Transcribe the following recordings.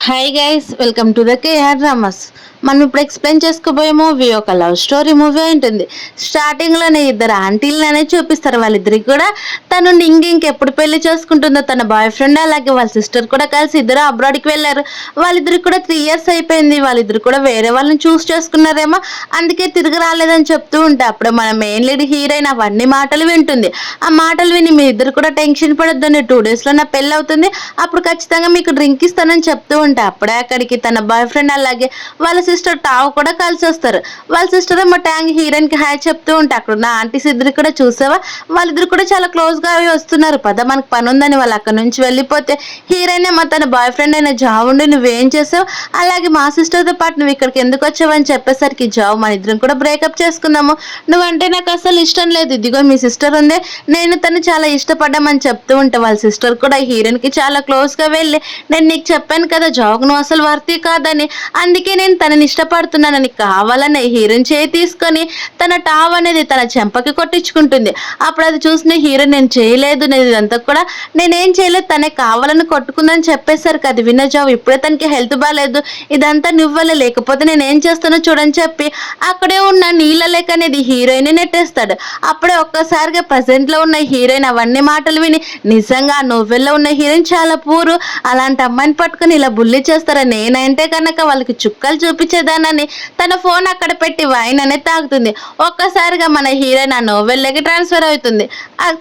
Hi guys, welcome to the KR dramas. మనం ఇప్పుడు explain చేసుకోబోయే మూవీ ఒక లవ్ స్టోరీ మూవీ ఉంటుంది. స్టార్టింగ్లోనే ఇద్దరు ఆంటీలనే చూపిస్తారు. వాళ్ళిద్దరికి కూడా తను ఇంకెప్పుడు పెళ్లి చేసుకుంటుందో తన బాయ్ ఫ్రెండ్ అలాగే వాళ్ళ సిస్టర్ కూడా కలిసి ఇద్దరు అబ్రాడ్కి వెళ్ళారు. వాళ్ళిద్దరికి కూడా 3 years అయిపోయింది. వాళ్ళిద్దరు కూడా వేరే వాళ్ళని చూస్ చేసుకున్నారేమో, అందుకే తిరిగి రాలేదని చెప్తూ ఉంటే అప్పుడు మన మెయిన్ లీడ్ హీరోయిన్ అవన్నీ మాటలు వింటుంది. ఆ మాటలు విని మీ ఇద్దరు కూడా టెన్షన్ పడొద్దని 2 daysలో నా పెళ్ళి అవుతుంది, అప్పుడు ఖచ్చితంగా మీకు డ్రింక్ ఇస్తానని చెప్తూ ఉంటే అప్పుడే అక్కడికి తన బాయ్ ఫ్రెండ్ అలాగే వాళ్ళ సిస్టర్ టావ్ కూడా కలిసి వస్తారు. వాళ్ళ సిస్టర్ ఏమో ట్యాంగ్ హీరోయిన్ కి హాయ్ చెప్తూ ఉంటే అక్కడ ఉన్న ఆంటీస్ ఇద్దరు కూడా చూసావా, వాళ్ళిద్దరు కూడా చాలా క్లోజ్ గా వస్తున్నారు, పద మనకు పని ఉందని వాళ్ళు అక్కడ నుంచి వెళ్ళిపోతే హీరోయిన్ ఏమో తన బాయ్ ఫ్రెండ్ అయిన జావ్ ఉండి నువ్వేం చేసావు, అలాగే మా సిస్టర్ తో పాటు నువ్వు ఇక్కడికి ఎందుకు వచ్చావు అని చెప్పేసరికి జావ్ మన ఇద్దరం కూడా బ్రేకప్ చేసుకుందాము, నువ్వంటే నాకు అసలు ఇష్టం లేదు, ఇదిగో మీ సిస్టర్ ఉందే నేను తను చాలా ఇష్టపడ్డామని చెప్తూ ఉంటే వాళ్ళ సిస్టర్ కూడా హీరోయిన్ కి చాలా క్లోజ్ గా వెళ్ళి నేను నీకు చెప్పాను కదా జాగ్ నువ్వు అసలు వర్తీ కాదని, అందుకే నేను తనని ఇష్టపడుతున్నానని కావాలని హీరోయిన్ చేయి తీసుకొని తన టావ్ అనేది తన చెంపకి కొట్టించుకుంటుంది. అప్పుడు అది చూసిన హీరో నేను చేయలేదు, నేను ఇదంతా కూడా నేనేం చేయలేదు, తనే కావాలని కొట్టుకుందని చెప్పేసరికి అది విన్న జాబ్ ఇప్పుడే తనకి హెల్త్ బాగాలేదు, ఇదంతా నువ్వలే, లేకపోతే నేను ఏం చేస్తానో చూడని చెప్పి అక్కడే ఉన్న నీళ్ళ లేక అనేది హీరోయిన్ నెట్టేస్తాడు. అప్పుడే ఒక్కసారిగా ప్రజెంట్ లో ఉన్న హీరోయిన్ అవన్నీ మాటలు విని నిజంగా ఆ నోవెల్లో ఉన్న హీరోయిన్ చాలా పూరు, అలాంటి అమ్మాయిని పట్టుకుని ఇలా బుల్లి చేస్తారా, నేనంటే కనుక వాళ్ళకి చుక్కలు చూపించేదానని తన ఫోన్ అక్కడ పెట్టి వైన్ అనేది తాగుతుంది. ఒక్కసారిగా మన హీరోయిన్ ఆ నోవెల్లోకి ట్రాన్స్ఫర్ అవుతుంది.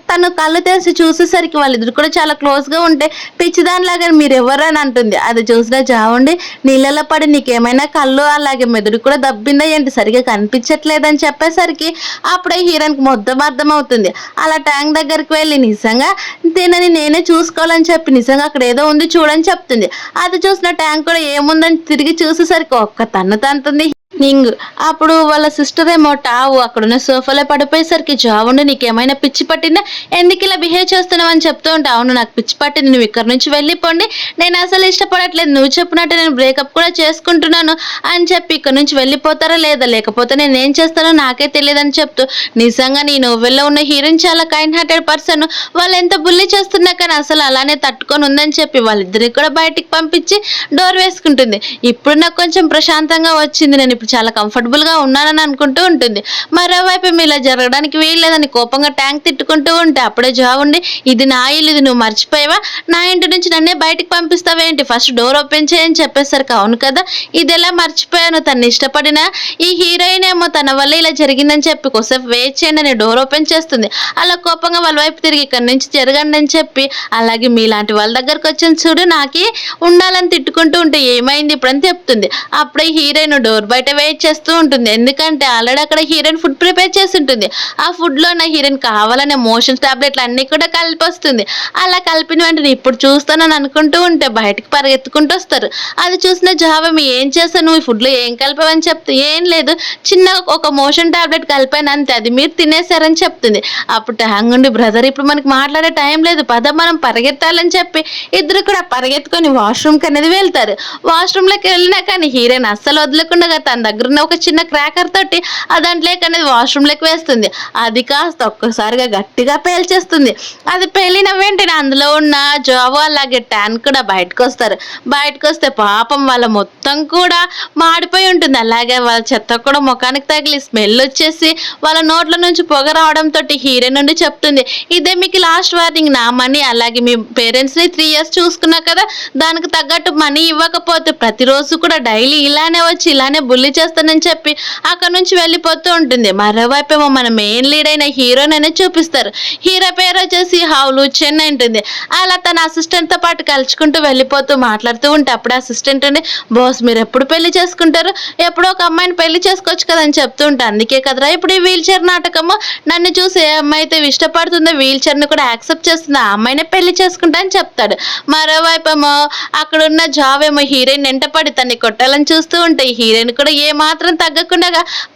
తను కళ్ళు తెరిచి చూసేసరికి వాళ్ళిద్దరు కూడా చాలా క్లోజ్ గా ఉంటే పిచ్చిదానిలాగా మీరు ఎవరు అని అంటుంది. అది చూసిన జావుండి నీళ్ళలో పడి నీకేమైనా కళ్ళు అలాగే మెదడు కూడా దబ్బిందా ఏంటి, సరిగా కనిపించట్లేదని చెప్పేసరికి అప్పుడే హీరోయిన్కి మొత్తం అర్థం అవుతుంది. అలా ట్యాంక్ దగ్గరికి వెళ్ళి నిజంగా తినని నేనే చూసుకోవాలని చెప్పి నిజంగా అక్కడ ఏదో ఉంది చూడని చెప్తుంది. అది చూసిన ట్యాంక్ కూడా ఏముందని తిరిగి చూసేసరికి ఒక్క తన్ను తంతుంది నింగ్. అప్పుడు వాళ్ళ సిస్టర్ ఏమో టావు అక్కడున్న సోఫాలో పడిపోయేసరికి జావుండి నీకేమైనా పిచ్చి పట్టిందా, ఎందుకు ఇలా బిహేవ్ చేస్తున్నావు అని చెప్తూ ఉంటే అవును నాకు పిచ్చి పట్టింది, నువ్వు ఇక్కడ నుంచి వెళ్ళిపోండి, నేను అసలు ఇష్టపడట్లేదు, నువ్వు చెప్పినట్టు నేను బ్రేకప్ కూడా చేసుకుంటున్నాను అని చెప్పి ఇక్కడ నుంచి వెళ్ళిపోతారా లేదా, లేకపోతే నేను ఏం చేస్తానో నాకే తెలియదని చెప్తూ నిజంగా నీ నోవెల్లో ఉన్న హీరోయిన్ చాలా కైండ్ హార్టెడ్ పర్సన్, వాళ్ళు ఎంత బుల్లి చేస్తున్నా కానీ అసలు అలానే తట్టుకొని ఉందని చెప్పి వాళ్ళిద్దరికి కూడా బయటికి పంపించి డోర్ వేసుకుంటుంది. ఇప్పుడు నాకు కొంచెం ప్రశాంతంగా వచ్చింది, నేను ఇప్పుడు చాలా కంఫర్టబుల్ గా ఉన్నానని అనుకుంటూ ఉంటుంది. మరోవైపు ఇలా జరగడానికి వీల్లేదని కోపంగా ట్యాంక్ తిట్టుకుంటూ ఉంటే అప్పుడే జావుండి ఇది నా ఇల్లు, ఇది నువ్వు మర్చిపోయావా, నా ఇంటి నుంచి నన్నే బయటికి పంపిస్తావేంటి, ఫస్ట్ డోర్ ఓపెన్ చేయని చెప్పేసరికి అవును కదా ఇది ఎలా మర్చిపోయాను, తను ఇష్టపడిన ఈ హీరోయిన్ ఏమో తన వల్ల ఇలా జరిగిందని చెప్పి కొసేపు వెయిట్ చేయండి అని డోర్ ఓపెన్ చేస్తుంది. అలా కోపంగా వాళ్ళ వైపు తిరిగి ఇక్కడ నుంచి జరగండి అని చెప్పి అలాగే మీలాంటి వాళ్ళ దగ్గరకు వచ్చిన చూడు నాకి ఉండాలని తిట్టుకుంటూ ఉంటే ఏమైంది ఇప్పుడు అని చెప్తుంది. అప్పుడే హీరోయిన్ డోర్ బయట వెయిట్ చేస్తూ ఉంటుంది, ఎందుకంటే ఆల్రెడీ అక్కడ హీరోయిన్ ఫుడ్ ప్రిపేర్ చేసి ఉంటుంది. ఆ ఫుడ్ లో నా హీరోయిన్ కావాలనే మోషన్స్ టాబ్లెట్లు అన్ని కూడా కలిపి వస్తుంది. అలా కలిపిన వెంటనే ఇప్పుడు చూస్తానని అనుకుంటూ ఉంటే బయటకు పరిగెత్తుకుంటూ వస్తారు. అది చూసిన జావం ఏం చేస్తాను నువ్వు ఈ ఫుడ్ లో ఏం కలిపావని చెప్తే ఏం లేదు చిన్న ఒక మోషన్ టాబ్లెట్ కలిపాను అంతే, అది మీరు తినేసారని చెప్తుంది. అప్పుడు ట్యాంగ్ ఉండి బ్రదర్ ఇప్పుడు మనకి మాట్లాడే టైం లేదు, పద మనం పరిగెత్తాలని చెప్పి ఇద్దరు కూడా పరిగెత్తుకొని వాష్రూమ్ కి అనేది వెళ్తారు. వాష్రూమ్ లోకి వెళ్ళినా కానీ హీరోయిన్ అస్సలు వదలకుండా తన దగ్గర ఉన్న ఒక చిన్న క్రాకర్ తోటి ఆ దాంట్లోకి అనేది వాష్రూమ్ లోకి వేస్తుంది. అది కాస్త ఒక్కసారిగా గట్టిగా పేల్చేస్తుంది. అది పేలిన వెంటనే అందులో ఉన్న జావో అలాగే ట్యాన్ కూడా బయటకు వస్తారు. బయటకు వస్తే పాపం వాళ్ళ మొత్తం కూడా మాడిపోయి ఉంటుంది. అలాగే వాళ్ళ చెత్త కూడా ముఖానికి తగిలి స్మెల్ వచ్చేసి వాళ్ళ నోట్ల నుంచి పొగ రావడంతో హీరోయిన్ నుండి చెప్తుంది ఇదే మీకు లాస్ట్ వార్నింగ్, నా మనీ అలాగే మీ పేరెంట్స్ ని 3 years చూసుకున్నా కదా, దానికి తగ్గట్టు మనీ ఇవ్వకపోతే ప్రతిరోజు కూడా డైలీ ఇలానే వచ్చి ఇలానే బుల్లి చేస్తానని చెప్పి అక్కడ నుంచి వెళ్ళిపోతూ ఉంటుంది. మరోవైపు ఏమో మన మెయిన్ లీడ్ అయిన హీరోని అనేది చూపిస్తారు. హీరో పేరు వచ్చేసి హౌలు చెన్నై ఉంటుంది. అలా తన అసిస్టెంట్ తో పాటు కలుచుకుంటూ వెళ్ళిపోతూ మాట్లాడుతూ ఉంటే అప్పుడు అసిస్టెంట్ అని బాస్ మీరు ఎప్పుడు పెళ్లి చేసుకుంటారు, ఎప్పుడో ఒక అమ్మాయిని పెళ్లి చేసుకోవచ్చు కదా అని చెప్తూ ఉంటా, అందుకే కదరా ఇప్పుడు ఈ వీల్ చైర్ నాటకము, నన్ను చూసి ఏ అమ్మాయి అయితే ఇష్టపడుతుందో వీల్ చైర్ ని కూడా యాక్సెప్ట్ చేస్తుంది ఆ అమ్మాయినే పెళ్లి చేసుకుంటా అని చెప్తాడు. మరోవైపు ఏమో అక్కడ ఉన్న జాబ్ ఏమో హీరోయిన్ వెంటపడి తన్ని కొట్టాలని చూస్తూ ఉంటే హీరోయిన్ కూడా ఏ మాత్రం తగ్గకుండా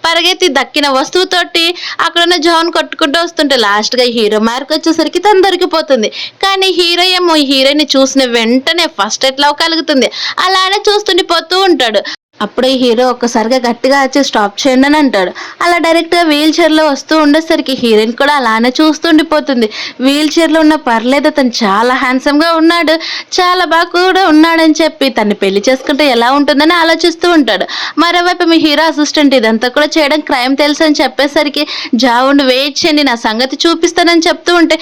పరిగెత్తి దక్కిన వస్తువుతోటి అక్కడున్న జాన్ కొట్టుకుంటూ వస్తుంటే లాస్ట్ గా హీరో మార్క్ వచ్చేసరికి తను దొరికిపోతుంది. కానీ హీరో ఏమో హీరోయిన్ చూసిన వెంటనే ఫస్ట్ ఎట్లా కలుగుతుంది అలానే చూస్తుండిపోతూ ఉంటాడు. అప్పుడే హీరో ఒక్కసారిగా గట్టిగా వచ్చి స్టాప్ చేయండి అని అంటాడు. అలా డైరెక్ట్‌గా వీల్ చైర్‌లో వస్తూ ఉండేసరికి హీరోయిన్ కూడా అలానే చూస్తూ ఉండిపోతుంది. వీల్ చైర్‌లో ఉన్న పర్లేదు అతను చాలా హ్యాండ్సమ్‌గా ఉన్నాడు. చాలా బాగా కూడా ఉన్నాడని చెప్పి తన్ని పెళ్లి చేసుకుంటే ఎలా ఉంటుందని ఆలోచిస్తూ ఉంటాడు. మరోవైపు మీ హీరో అసిస్టెంట్ ఇదంతా కూడా చేయడం క్రైమ్ తెలుసని చెప్పేసరికి జావుండి వెయిట్ చేయండి నా సంగతి చూపిస్తానని చెప్తూ ఉంటే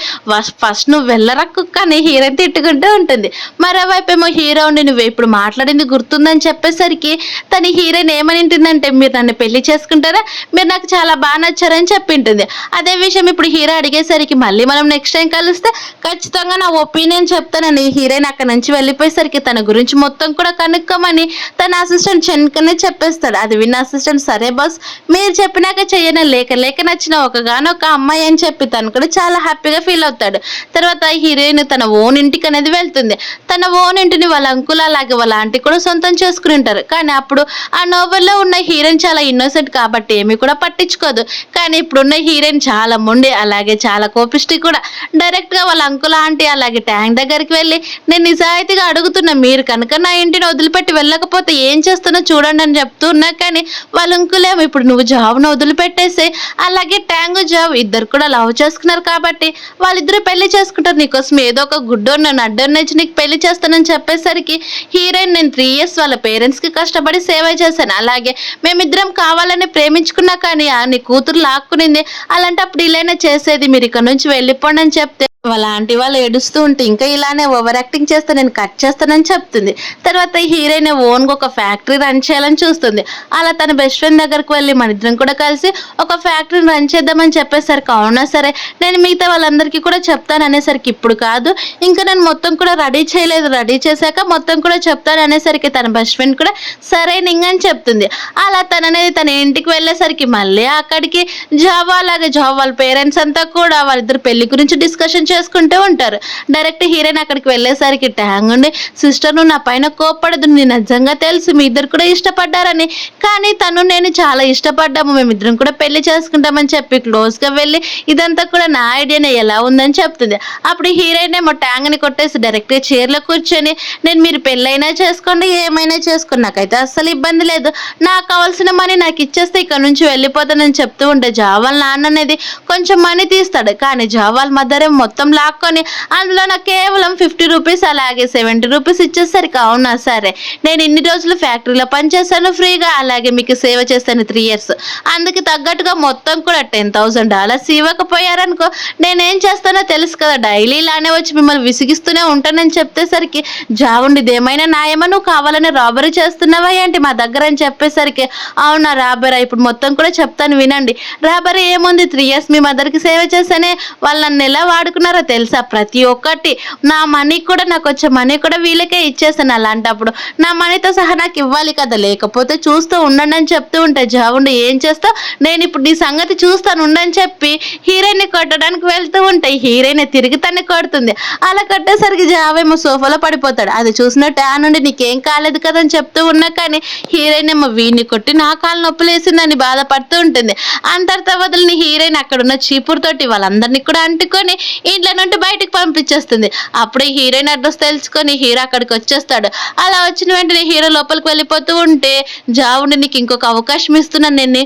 ఫస్ట్ నువ్వు వెళ్ళరా కుక్క అని హీరోయిన్ తిట్టుకుంటూ ఉంటుంది. మరోవైపేమో హీరో ఉండి నువ్వు ఇప్పుడు మాట్లాడింది గుర్తుందని చెప్పేసరికి తను హీరోయిన్ ఏమనింటుందంటే మీరు నన్ను పెళ్లి చేసుకుంటారా మీరు నాకు చాలా బాగా నచ్చారని చెప్పింటుంది. అదే విషయం ఇప్పుడు హీరో అడిగేసరికి మళ్ళీ మనం నెక్స్ట్ టైం కలిస్తే ఖచ్చితంగా నా ఒపీనియన్ చెప్తానని హీరోయిన్ అక్కడ నుంచి వెళ్ళిపోయేసరికి తన గురించి మొత్తం కూడా కనుక్కోమని తన అసిస్టెంట్ చెన్కనే చెప్పేస్తాడు. అది విన్న అసిస్టెంట్ సరే బాస్ మీరు చెప్పినాక చెయ్యన లేక లేక నచ్చిన ఒకగానొక అమ్మాయి అని చెప్పి తను కూడా చాలా హ్యాపీగా ఫీల్ అవుతాడు. తర్వాత హీరోయిన్ తన ఓన్ ఇంటికి అనేది వెళ్తుంది. తన ఓన్ ఇంటిని వాళ్ళ అంకుల్ అలాగే వాళ్ళ ఆంటీ కూడా సొంతం చేసుకుని ఉంటారు. కానీ అప్పుడు ఆ నోవెల్లో ఉన్న హీరోయిన్ చాలా ఇన్నోసెంట్ కాబట్టి ఏమీ కూడా పట్టించుకోదు. కానీ ఇప్పుడున్న హీరోయిన్ చాలా మొండి అలాగే చాలా కోపిష్టి కూడా. డైరెక్ట్గా వాళ్ళ అంకుల్ ఆంటీ అలాగే ట్యాంక్ దగ్గరికి వెళ్ళి నేను నిజాయితీగా అడుగుతున్నా మీరు కనుక నా ఇంటిని వదిలిపెట్టి వెళ్ళకపోతే ఏం చేస్తానో చూడండి అని చెప్తూ ఉన్నా కానీ వాళ్ళ అంకులేమో ఇప్పుడు నువ్వు జాబ్ను వదిలిపెట్టేసి అలాగే ట్యాంగ్ జాబ్ ఇద్దరు కూడా లవ్ చేసుకున్నారు కాబట్టి వాళ్ళిద్దరూ పెళ్లి చేసుకుంటారు నీకోసం ఏదో ఒక గుడ్డోన్న నడ్డోన్న ఇచ్చి నీకు పెళ్లి చేస్తానని చెప్పేసరికి హీరోయిన్ నేను 3 years వాళ్ళ పేరెంట్స్కి కష్టపడి సేవ చేశాను అలాగే మేమిద్దరం కావాలని ప్రేమించుకున్నా కానీ నీ కూతురు లాక్కునింది అలాంటప్పుడు ఇలానే చేసేది మీరు ఇక్కడ నుంచి వెళ్ళిపోండి అని చెప్తే వాళ్ళ ఆంటీ వాళ్ళు ఏడుస్తూ ఉంటే ఇంకా ఇలానే ఓవర్ యాక్టింగ్ చేస్తే నేను కట్ చేస్తానని చెప్తుంది. తర్వాత హీరోయిన్ ఓన్గా ఒక ఫ్యాక్టరీ రన్ చేయాలని చూస్తుంది. అలా తన బెస్ట్ ఫ్రెండ్ దగ్గరకు వెళ్ళి మన ఇద్దరం కూడా కలిసి ఒక ఫ్యాక్టరీని రన్ చేద్దామని చెప్పేసరికి అవునా సరే నేను మిగతా వాళ్ళందరికీ కూడా చెప్తాను అనేసరికి ఇప్పుడు కాదు ఇంకా నేను మొత్తం కూడా రెడీ చేయలేదు రెడీ చేశాక మొత్తం కూడా చెప్తాను అనేసరికి తన బెస్ట్ ఫ్రెండ్ కూడా సరే నింగని చెప్తుంది. అలా తననేది తన ఇంటికి వెళ్ళేసరికి మళ్ళీ అక్కడికి జాబ్ అలాగే జాబ్ వాళ్ళ పేరెంట్స్ అంతా కూడా వాళ్ళిద్దరు పెళ్లి గురించి డిస్కషన్ చేసుకుంటూ ఉంటారు. డైరెక్ట్ హీరోయిన్ అక్కడికి వెళ్ళేసరికి ట్యాంగ్ ఉండి సిస్టర్ నువ్వు నా పైన కోప్పడదు నీ నిజంగా తెలుసు మీ ఇద్దరు కూడా ఇష్టపడ్డారని కానీ తను నేను చాలా ఇష్టపడ్డాము మేమిద్దరం కూడా పెళ్లి చేసుకుంటామని చెప్పి క్లోజ్గా వెళ్ళి ఇదంతా కూడా నా ఐడియానే ఎలా ఉందని చెప్తుంది. అప్పుడు హీరోయిన్ ఏమో ట్యాంగ్ని కొట్టేసి డైరెక్ట్గా చైర్లో కూర్చొని నేను మీరు పెళ్ళైనా చేసుకోండి ఏమైనా చేసుకోండి నాకైతే అస్సలు ఇబ్బంది లేదు నాకు కావాల్సిన మనీ నాకు ఇచ్చేస్తే ఇక్కడ నుంచి వెళ్ళిపోతానని చెప్తూ ఉంటే జావాల్ నాన్న అనేది కొంచెం మనీ తీస్తాడు కానీ జావాల్ మదరే మొత్తం లాక్కొని అందులో నాకు కేవలం 50 రూపీస్ అలాగే 70 రూపీస్ ఇచ్చేసరికి అవునా సరే నేను ఇన్ని రోజులు ఫ్యాక్టరీలో పనిచేశాను ఫ్రీగా అలాగే మీకు సేవ చేస్తాను 3 years అందుకు తగ్గట్టుగా మొత్తం కూడా $10,000 ఇవ్వకపోయారనుకో నేనేం చేస్తానో తెలుసు కదా డైలీ ఇలానే వచ్చి మిమ్మల్ని విసిగిస్తూనే ఉంటానని చెప్తేసరికి జావుండి ఇదేమైనా న్యాయమా నువ్వు కావాలని రాబరీ చేస్తున్నావా ఏంటి మా దగ్గర అని చెప్పేసరికి అవునా రాబరీ ఇప్పుడు మొత్తం కూడా చెప్తాను వినండి రాబరీ ఏముంది 3 years మీ మదర్కి సేవ చేశానే వాళ్ళు నన్ను ఎలా వాడుకున్నారో తెలుసా ప్రతి ఒక్కటి నా మనీ కూడా నాకు వచ్చే మనీ కూడా వీళ్ళకే ఇచ్చేసాను అలాంటప్పుడు నా మనీతో సహా నాకు ఇవ్వాలి కదా లేకపోతే చూస్తూ ఉండండి అని చెప్తూ ఉంటే జావుండి ఏం చేస్తావు నేను ఇప్పుడు నీ సంగతి చూస్తాను ఉండని చెప్పి హీరోయిన్ని కొట్టడానికి వెళ్తూ ఉంటే హీరోయిన్ తిరిగి తన్ని కొడుతుంది. అలా కొట్టేసరికి జావేమో సోఫాలో పడిపోతాడు. అది చూసినట్టు ఆ నుండి నీకేం కాలేదు కదా అని చెప్తూ ఉన్నా కానీ హీరోయిన్ ఏమో వీడిని కొట్టి నా కాలు నొప్పులేసిందని బాధపడుతూ ఉంటుంది. అంతటితో వదిలిని హీరోయిన్ అక్కడున్న చీపురుతోటి వాళ్ళందరినీ కూడా అంటుకొని ఇంట్లో నుండి బయటకు పంపించేస్తుంది. అప్పుడే హీరోయిన్ అడ్రస్ తెలుసుకొని హీరో అక్కడికి వచ్చేస్తాడు. అలా వచ్చిన వెంటనే హీరో లోపలికి వెళ్ళిపోతూ ఉంటే జావుండి నీకు ఇంకొక అవకాశం ఇస్తున్నాను నేను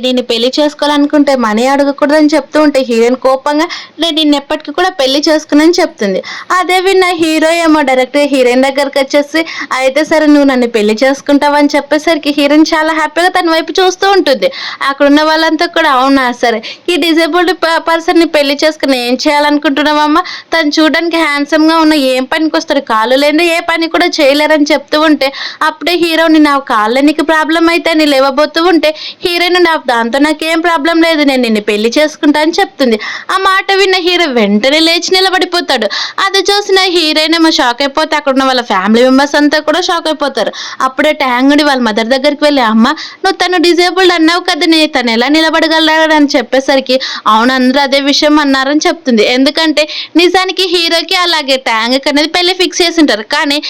నిన్ను పెళ్లి చేసుకోవాలనుకుంటే మనీ అడగకూడదని చెప్తూ ఉంటే హీరోయిన్ కోపంగా నేను నిన్ను ఎప్పటికీ కూడా పెళ్లి చేసుకుని చెప్తుంది. అదే విన్న హీరో ఏమో డైరెక్ట్గా హీరోయిన్ దగ్గరికి వచ్చేసి అయితే సరే నువ్వు నన్ను పెళ్లి చేసుకుంటావని చెప్పేసరికి హీరోయిన్ చాలా హ్యాపీగా తన వైపు చూస్తూ ఉంటుంది. అక్కడ ఉన్న వాళ్ళంతా కూడా అవునా సరే ఈ డిజేబుల్డ్ పర్సన్ని పెళ్లి చేసుకుని ఏం చేయాలనుకుంటున్నావమ్మా తను చూడడానికి హ్యాండ్సమ్గా ఉన్న ఏం పనికి వస్తారు కాళ్ళు లేని ఏ పని కూడా చేయలేరని చెప్తూ ఉంటే అప్పుడే హీరోని నా కాళ్ళ నీకు ప్రాబ్లం అయితే నీ లేవబోతూ ఉంటే హీరోయిన్ దాంతో నాకేం ప్రాబ్లం లేదు నేను నిన్ను పెళ్లి చేసుకుంటా అని చెప్తుంది. ఆ మాట విన్న హీరో వెంటనే లేచి నిలబడిపోతాడు. అది చూసిన హీరోయిన్ ఏమో షాక్ అయిపోతే అక్కడ ఉన్న వాళ్ళ ఫ్యామిలీ మెంబర్స్ అంతా కూడా షాక్ అయిపోతారు. అప్పుడే ట్యాంగుడి వాళ్ళ మదర్ దగ్గరికి వెళ్ళి అమ్మ నువ్వు తను డిజేబుల్డ్ అన్నావు కదా తను ఎలా నిలబడగలడు అని చెప్పేసరికి అవును అందరూ అదే విషయం అన్నారని చెప్తుంది. ఎందుకంటే నిజానికి హీరోకి అలాగే ట్యాంగ్ అనేది పెళ్లి ఫిక్స్ చేసి ఉంటారు కానీ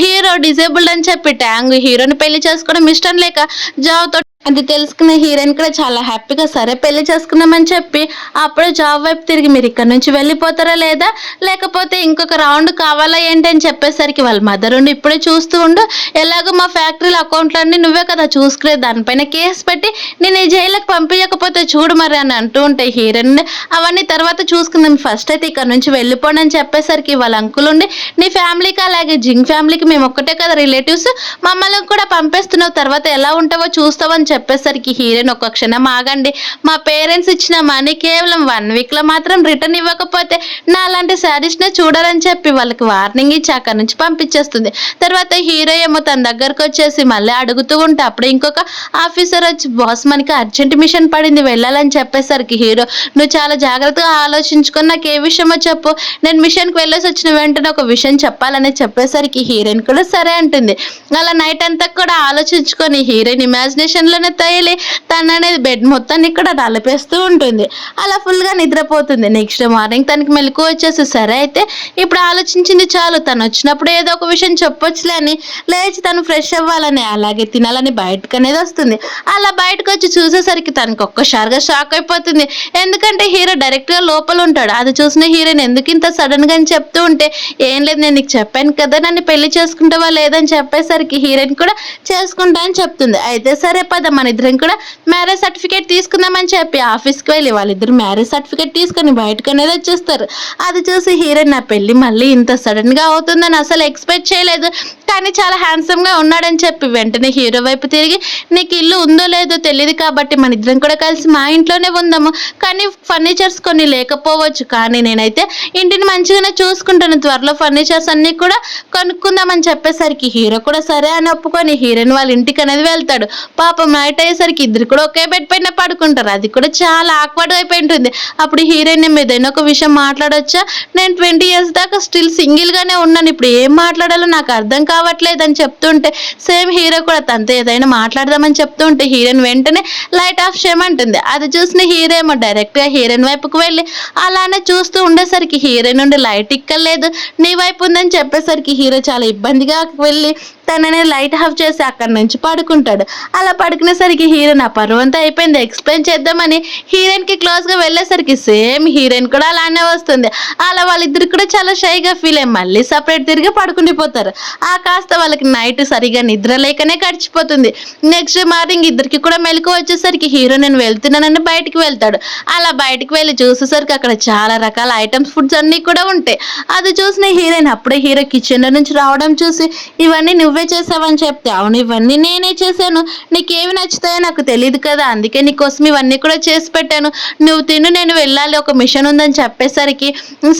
హీరో డిజేబుల్డ్ అని చెప్పి ట్యాంగ్ హీరోని పెళ్లి చేసుకోవడం ఇష్టం లేక జావ్తో అది తెలుసుకున్న హీరోయిన్ కూడా చాలా హ్యాపీగా సరే పెళ్లి చేసుకుందామని చెప్పి అప్పుడే జాబ్ వైపు తిరిగి మీరు ఇక్కడ నుంచి వెళ్ళిపోతారా లేదా లేకపోతే ఇంకొక రౌండ్ కావాలా ఏంటి అని చెప్పేసరికి వాళ్ళ మదర్ ఉండి ఇప్పుడే చూస్తూ ఉండు, ఎలాగో మా ఫ్యాక్టరీలో అకౌంట్లన్నీ నువ్వే కదా చూసుకునే, దానిపైన కేసు పెట్టి నేను ఈ జైలుకి పంపించకపోతే చూడు మరి అని అంటూ ఉంటాయి హీరోయిన్. అవన్నీ తర్వాత చూసుకుందాం, ఫస్ట్ అయితే ఇక్కడ నుంచి వెళ్ళిపోండి అని చెప్పేసరికి వాళ్ళ అంకుల్ ఉండి నీ ఫ్యామిలీకి అలాగే జింగ్ ఫ్యామిలీకి మేము ఒక్కటే కదా రిలేటివ్స్, మమ్మల్ని కూడా పంపేస్తున్నావు, తర్వాత ఎలా ఉంటావో చూస్తావని చెప్పేసరికి హీరోయిన్ ఒక్క క్షణం ఆగండి, మా పేరెంట్స్ ఇచ్చిన మనీ కేవలం 1 వీక్ లో మాత్రం రిటర్న్ ఇవ్వకపోతే నా అలాంటి శారీస్ నే చూడాలని చెప్పి వాళ్ళకి వార్నింగ్ ఇచ్చి అక్కడి నుంచి పంపించేస్తుంది. తర్వాత హీరో ఏమో తన దగ్గరకు వచ్చేసి మళ్ళీ అడుగుతూ ఉంటే అప్పుడు ఇంకొక ఆఫీసర్ వచ్చి బాస్ మనకి అర్జెంట్ మిషన్ పడింది వెళ్ళాలని చెప్పేసరికి హీరో నువ్వు చాలా జాగ్రత్తగా ఆలోచించుకొని నాకు ఏ విషయమో చెప్పు, నేను మిషన్కి వెళ్ళేసి వచ్చిన వెంటనే ఒక విషయం చెప్పాలని చెప్పేసరికి హీరోయిన్ కూడా సరే అంటుంది. అలా నైట్ అంతా కూడా ఆలోచించుకొని హీరోయిన్ ఇమాజినేషన్ లోనే తేలి తననేది బెడ్ మొత్తాన్ని ఇక్కడ నలిపేస్తూ ఉంటుంది. అలా ఫుల్ గా నిద్రపోతుంది. నెక్స్ట్ మార్నింగ్ తనకి మెలకు వచ్చేసి సరే అయితే ఇప్పుడు ఆలోచించింది చాలు, తను వచ్చినప్పుడు ఏదో ఒక విషయం చెప్పొచ్చులే అని లేచి తను ఫ్రెష్ అవ్వాలని అలాగే తినాలని బయటకు అనేది వస్తుంది. అలా బయటకు వచ్చి చూసేసరికి తనకు ఒక్కసారిగా షాక్ అయిపోతుంది. ఎందుకంటే హీరో డైరెక్ట్ గా లోపల ఉంటాడు. అది చూసిన హీరోయిన్ ఎందుకు ఇంత సడన్ గా అని చెప్తూ ఉంటే ఏం లేదు నేను నీకు చెప్పాను కదా నన్ను పెళ్లి చేసుకుంటావా లేదని చెప్పేసరికి హీరోయిన్ కూడా చేసుకుంటా అని చెప్తుంది. అయితే సరే పద మన ఇద్దరం కూడా మ్యారేజ్ సర్టిఫికేట్ తీసుకుందామని చెప్పి ఆఫీస్కి వెళ్ళి వాళ్ళిద్దరు మ్యారేజ్ సర్టిఫికేట్ తీసుకొని బయటకు అనేది వచ్చేస్తారు. అది చూసి హీరోయిన్ నా పెళ్లి మళ్ళీ ఇంత సడన్ గా అవుతుందని అసలు ఎక్స్పెక్ట్ చేయలేదు, కానీ చాలా హ్యాండ్సమ్ గా ఉన్నాడని చెప్పి వెంటనే హీరో వైపు తిరిగి నీకు ఇల్లు ఉందో లేదో తెలియదు కాబట్టి మన ఇద్దరం కూడా కలిసి మా ఇంట్లోనే ఉందాము, కానీ ఫర్నిచర్స్ కొన్ని లేకపోవచ్చు, కానీ నేనైతే ఇంటిని మంచిగానే చూసుకుంటాను, త్వరలో ఫర్నిచర్స్ అన్ని కూడా కొనుక్కుందామని చెప్పేసరికి హీరో కూడా సరే అని ఒప్పుకొని హీరోయిన్ వాళ్ళ ఇంటికి అనేది వెళ్తాడు. పాపం నైట్ అయ్యేసరికి ఇద్దరు కూడా ఒకే బెడ్ పైన పడుకుంటారు. అది కూడా చాలా ఆక్వర్డ్ అయిపోయి ఉంటుంది. అప్పుడు హీరోయిన్ ఏదైనా ఒక విషయం మాట్లాడొచ్చా, నేను 20 years దాకా స్టిల్ సింగిల్ గానే ఉన్నాను, ఇప్పుడు ఏం మాట్లాడాలో నాకు అర్థం కావట్లేదు అని చెప్తుంటే సేమ్ హీరో కూడా తనతో ఏదైనా మాట్లాడదామని చెప్తూ ఉంటే హీరోయిన్ వెంటనే లైట్ ఆఫ్ చేయమంటుంది. అది చూసిన హీరో ఏమో డైరెక్ట్ గా హీరోయిన్ వైపుకు వెళ్ళి అలానే చూస్తూ ఉండేసరికి హీరోయిన్ నుండి లైట్ ఇక్కలేదు నీ వైపు ఉందని చెప్పేసరికి హీరో చాలా ఇబ్బందిగా వెళ్ళి తననే లైట్ ఆఫ్ చేసి అక్కడి నుంచి పడుకుంటాడు. అలా పడుకునేసరికి హీరోయిన్ ఆ పరువంతా అయిపోయింది ఎక్స్ప్లెయిన్ చేద్దామని హీరోయిన్ కి క్లోజ్ గా వెళ్ళేసరికి సేమ్ హీరోయిన్ కూడా అలానే వస్తుంది. అలా వాళ్ళిద్దరు కూడా చాలా షైగా ఫీల్ అయ్యి మళ్ళీ సపరేట్ తిరిగి పడుకుండిపోతారు. ఆ కాస్త వాళ్ళకి నైట్ సరిగా నిద్ర లేకనే గడిచిపోతుంది. నెక్స్ట్ మార్నింగ్ ఇద్దరికి కూడా మెలకు వచ్చేసరికి హీరో నేను వెళ్తున్నానని బయటికి వెళ్తాడు. అలా బయటికి వెళ్ళి చూసేసరికి అక్కడ చాలా రకాల ఐటమ్స్ ఫుడ్స్ అన్ని కూడా ఉంటాయి. అది చూసిన హీరోయిన్ అప్పుడే హీరో కిచెన్ లో నుంచి రావడం చూసి ఇవన్నీ నువ్వే చేసావని చెప్తే అవును ఇవన్నీ నేనే చేశాను, నీకేవి నచ్చుతాయో నాకు తెలియదు కదా అందుకే నీకోసం ఇవన్నీ కూడా చేసి పెట్టాను, నువ్వు తిను నేను వెళ్ళాలి ఒక మిషన్ ఉందని చెప్పేసరికి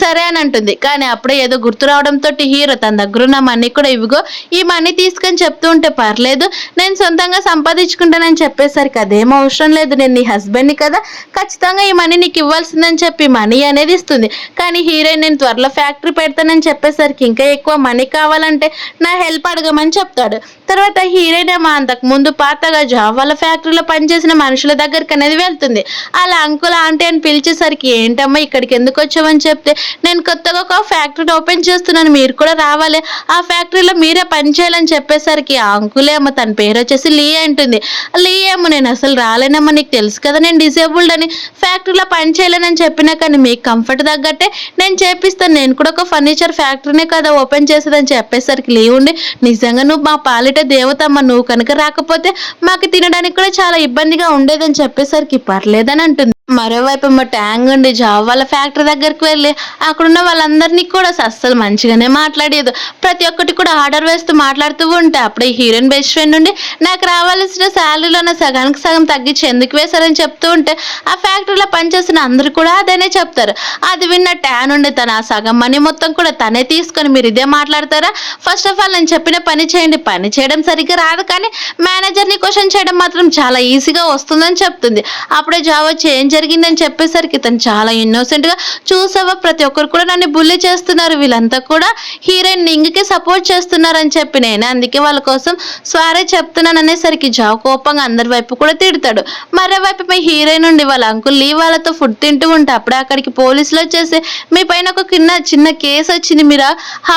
సరే అని అంటుంది. కానీ అప్పుడే ఏదో గుర్తు రావడంతో హీరో తన దగ్గర ఉన్న మనీ కూడా ఇవిగో ఈ మనీ తీసుకొని చెప్తూ ఉంటే పర్లేదు నేను సొంతంగా సంపాదించుకుంటానని చెప్పేసరికి అదేం అవసరం లేదు నేను నీ హస్బెండ్ని కదా ఖచ్చితంగా ఈ మనీ నీకు ఇవ్వాల్సిందని చెప్పి మనీ అనేది ఇస్తుంది. కానీ హీరోయిన్ నేను త్వరలో ఫ్యాక్టరీ పెడతానని చెప్పేసరికి ఇంకా ఎక్కువ మనీ కావాలంటే నా హెల్ప్ అడగమని చెప్తాడు. తర్వాత హీరోయిన్ ఏమో అంతకు ముందు పాతగా జాబ్ వాళ్ళ ఫ్యాక్టరీలో పనిచేసిన మనుషుల దగ్గరికి అనేది వెళ్తుంది. అలా అంకుల్ ఆంటీ అని పిలిచేసరికి ఏంటమ్మా ఇక్కడికి ఎందుకు వచ్చావని చెప్తే నేను కొత్తగా ఒక ఫ్యాక్టరీ ఓపెన్ చేస్తున్నాను మీరు కూడా రావాలి ఆ ఫ్యాక్టరీలో మీరే పని చేయాలని చెప్పేసరికి ఆ అంకుల్ ఏమో తన పేరు వచ్చేసి లీ అంటుంది. లీ ఏమో నేను అసలు రాలేనమ్మా నీకు తెలుసు కదా నేను డిసేబుల్డ్ అని ఫ్యాక్టరీలో పని చేయలేనని చెప్పినా కానీ మీకు కంఫర్ట్ తగ్గట్టే నేను చేపిస్తాను, నేను కూడా ఒక ఫర్నిచర్ ఫ్యాక్టరీనే కదా ఓపెన్ చేసేదని చెప్పేసరికి లీ ఉండి నిజంగా నువ్వు మా పాలిట దేవతమ్మ నువ్వు కనుక రాకపోతే మాకు తినడానికి కూడా చాలా ఇబ్బందిగా ఉండేదని చెప్పేసరికి పర్లేదని అంటుంది. మరోవైపు మా ట్యాంగ్ ఉండి జాబ్ వాళ్ళ ఫ్యాక్టరీ దగ్గరికి వెళ్ళి అక్కడున్న వాళ్ళందరినీ కూడా అస్సలు మంచిగానే మాట్లాడేది, ప్రతి ఒక్కటి కూడా ఆర్డర్ వేస్తూ మాట్లాడుతూ ఉంటే అప్పుడే హీరోయిన్ బెస్ట్ ఫ్రెండ్ ఉండి నాకు రావాల్సిన శాలరీలోనే సగానికి సగం తగ్గించి ఎందుకు వేశారని చెప్తూ ఉంటే ఆ ఫ్యాక్టరీలో పనిచేసిన అందరూ కూడా అదేనే చెప్తారు. అది విన్న ట్యాన్ ఉండి తన ఆ సగం మనీ మొత్తం కూడా తనే తీసుకొని మీరు ఇదే మాట్లాడతారా, ఫస్ట్ ఆఫ్ ఆల్ నేను చెప్పిన పని చేయండి, పని చేయడం సరిగ్గా రాదు కానీ మేనేజర్ని క్వశ్చన్ చేయడం మాత్రం చాలా ఈజీగా వస్తుందని చెప్తుంది. అప్పుడే జాబ్ వచ్చి ఏం జరిగిందని చెప్పేసరికి తను చాలా ఇన్నోసెంట్ గా, చూసావా ప్రతి ఒక్కరు కూడా నన్ను బుల్లి చేస్తున్నారు, వీళ్ళంతా కూడా హీరోయిన్ నింగికే సపోర్ట్ చేస్తున్నారని చెప్పి నేను అందుకే వాళ్ళ కోసం సారీ చెప్తున్నాను అనేసరికి జావ్ కోపంగా అందరి వైపు కూడా తిడతాడు. మరోవైపు మీ హీరోయిన్ నుండి వాళ్ళ అంకుల్ వాళ్ళతో ఫుడ్ తింటూ ఉంటే అప్పుడే అక్కడికి పోలీసులు వచ్చేసి మీ పైన ఒక చిన్న కేసు వచ్చింది, మీరు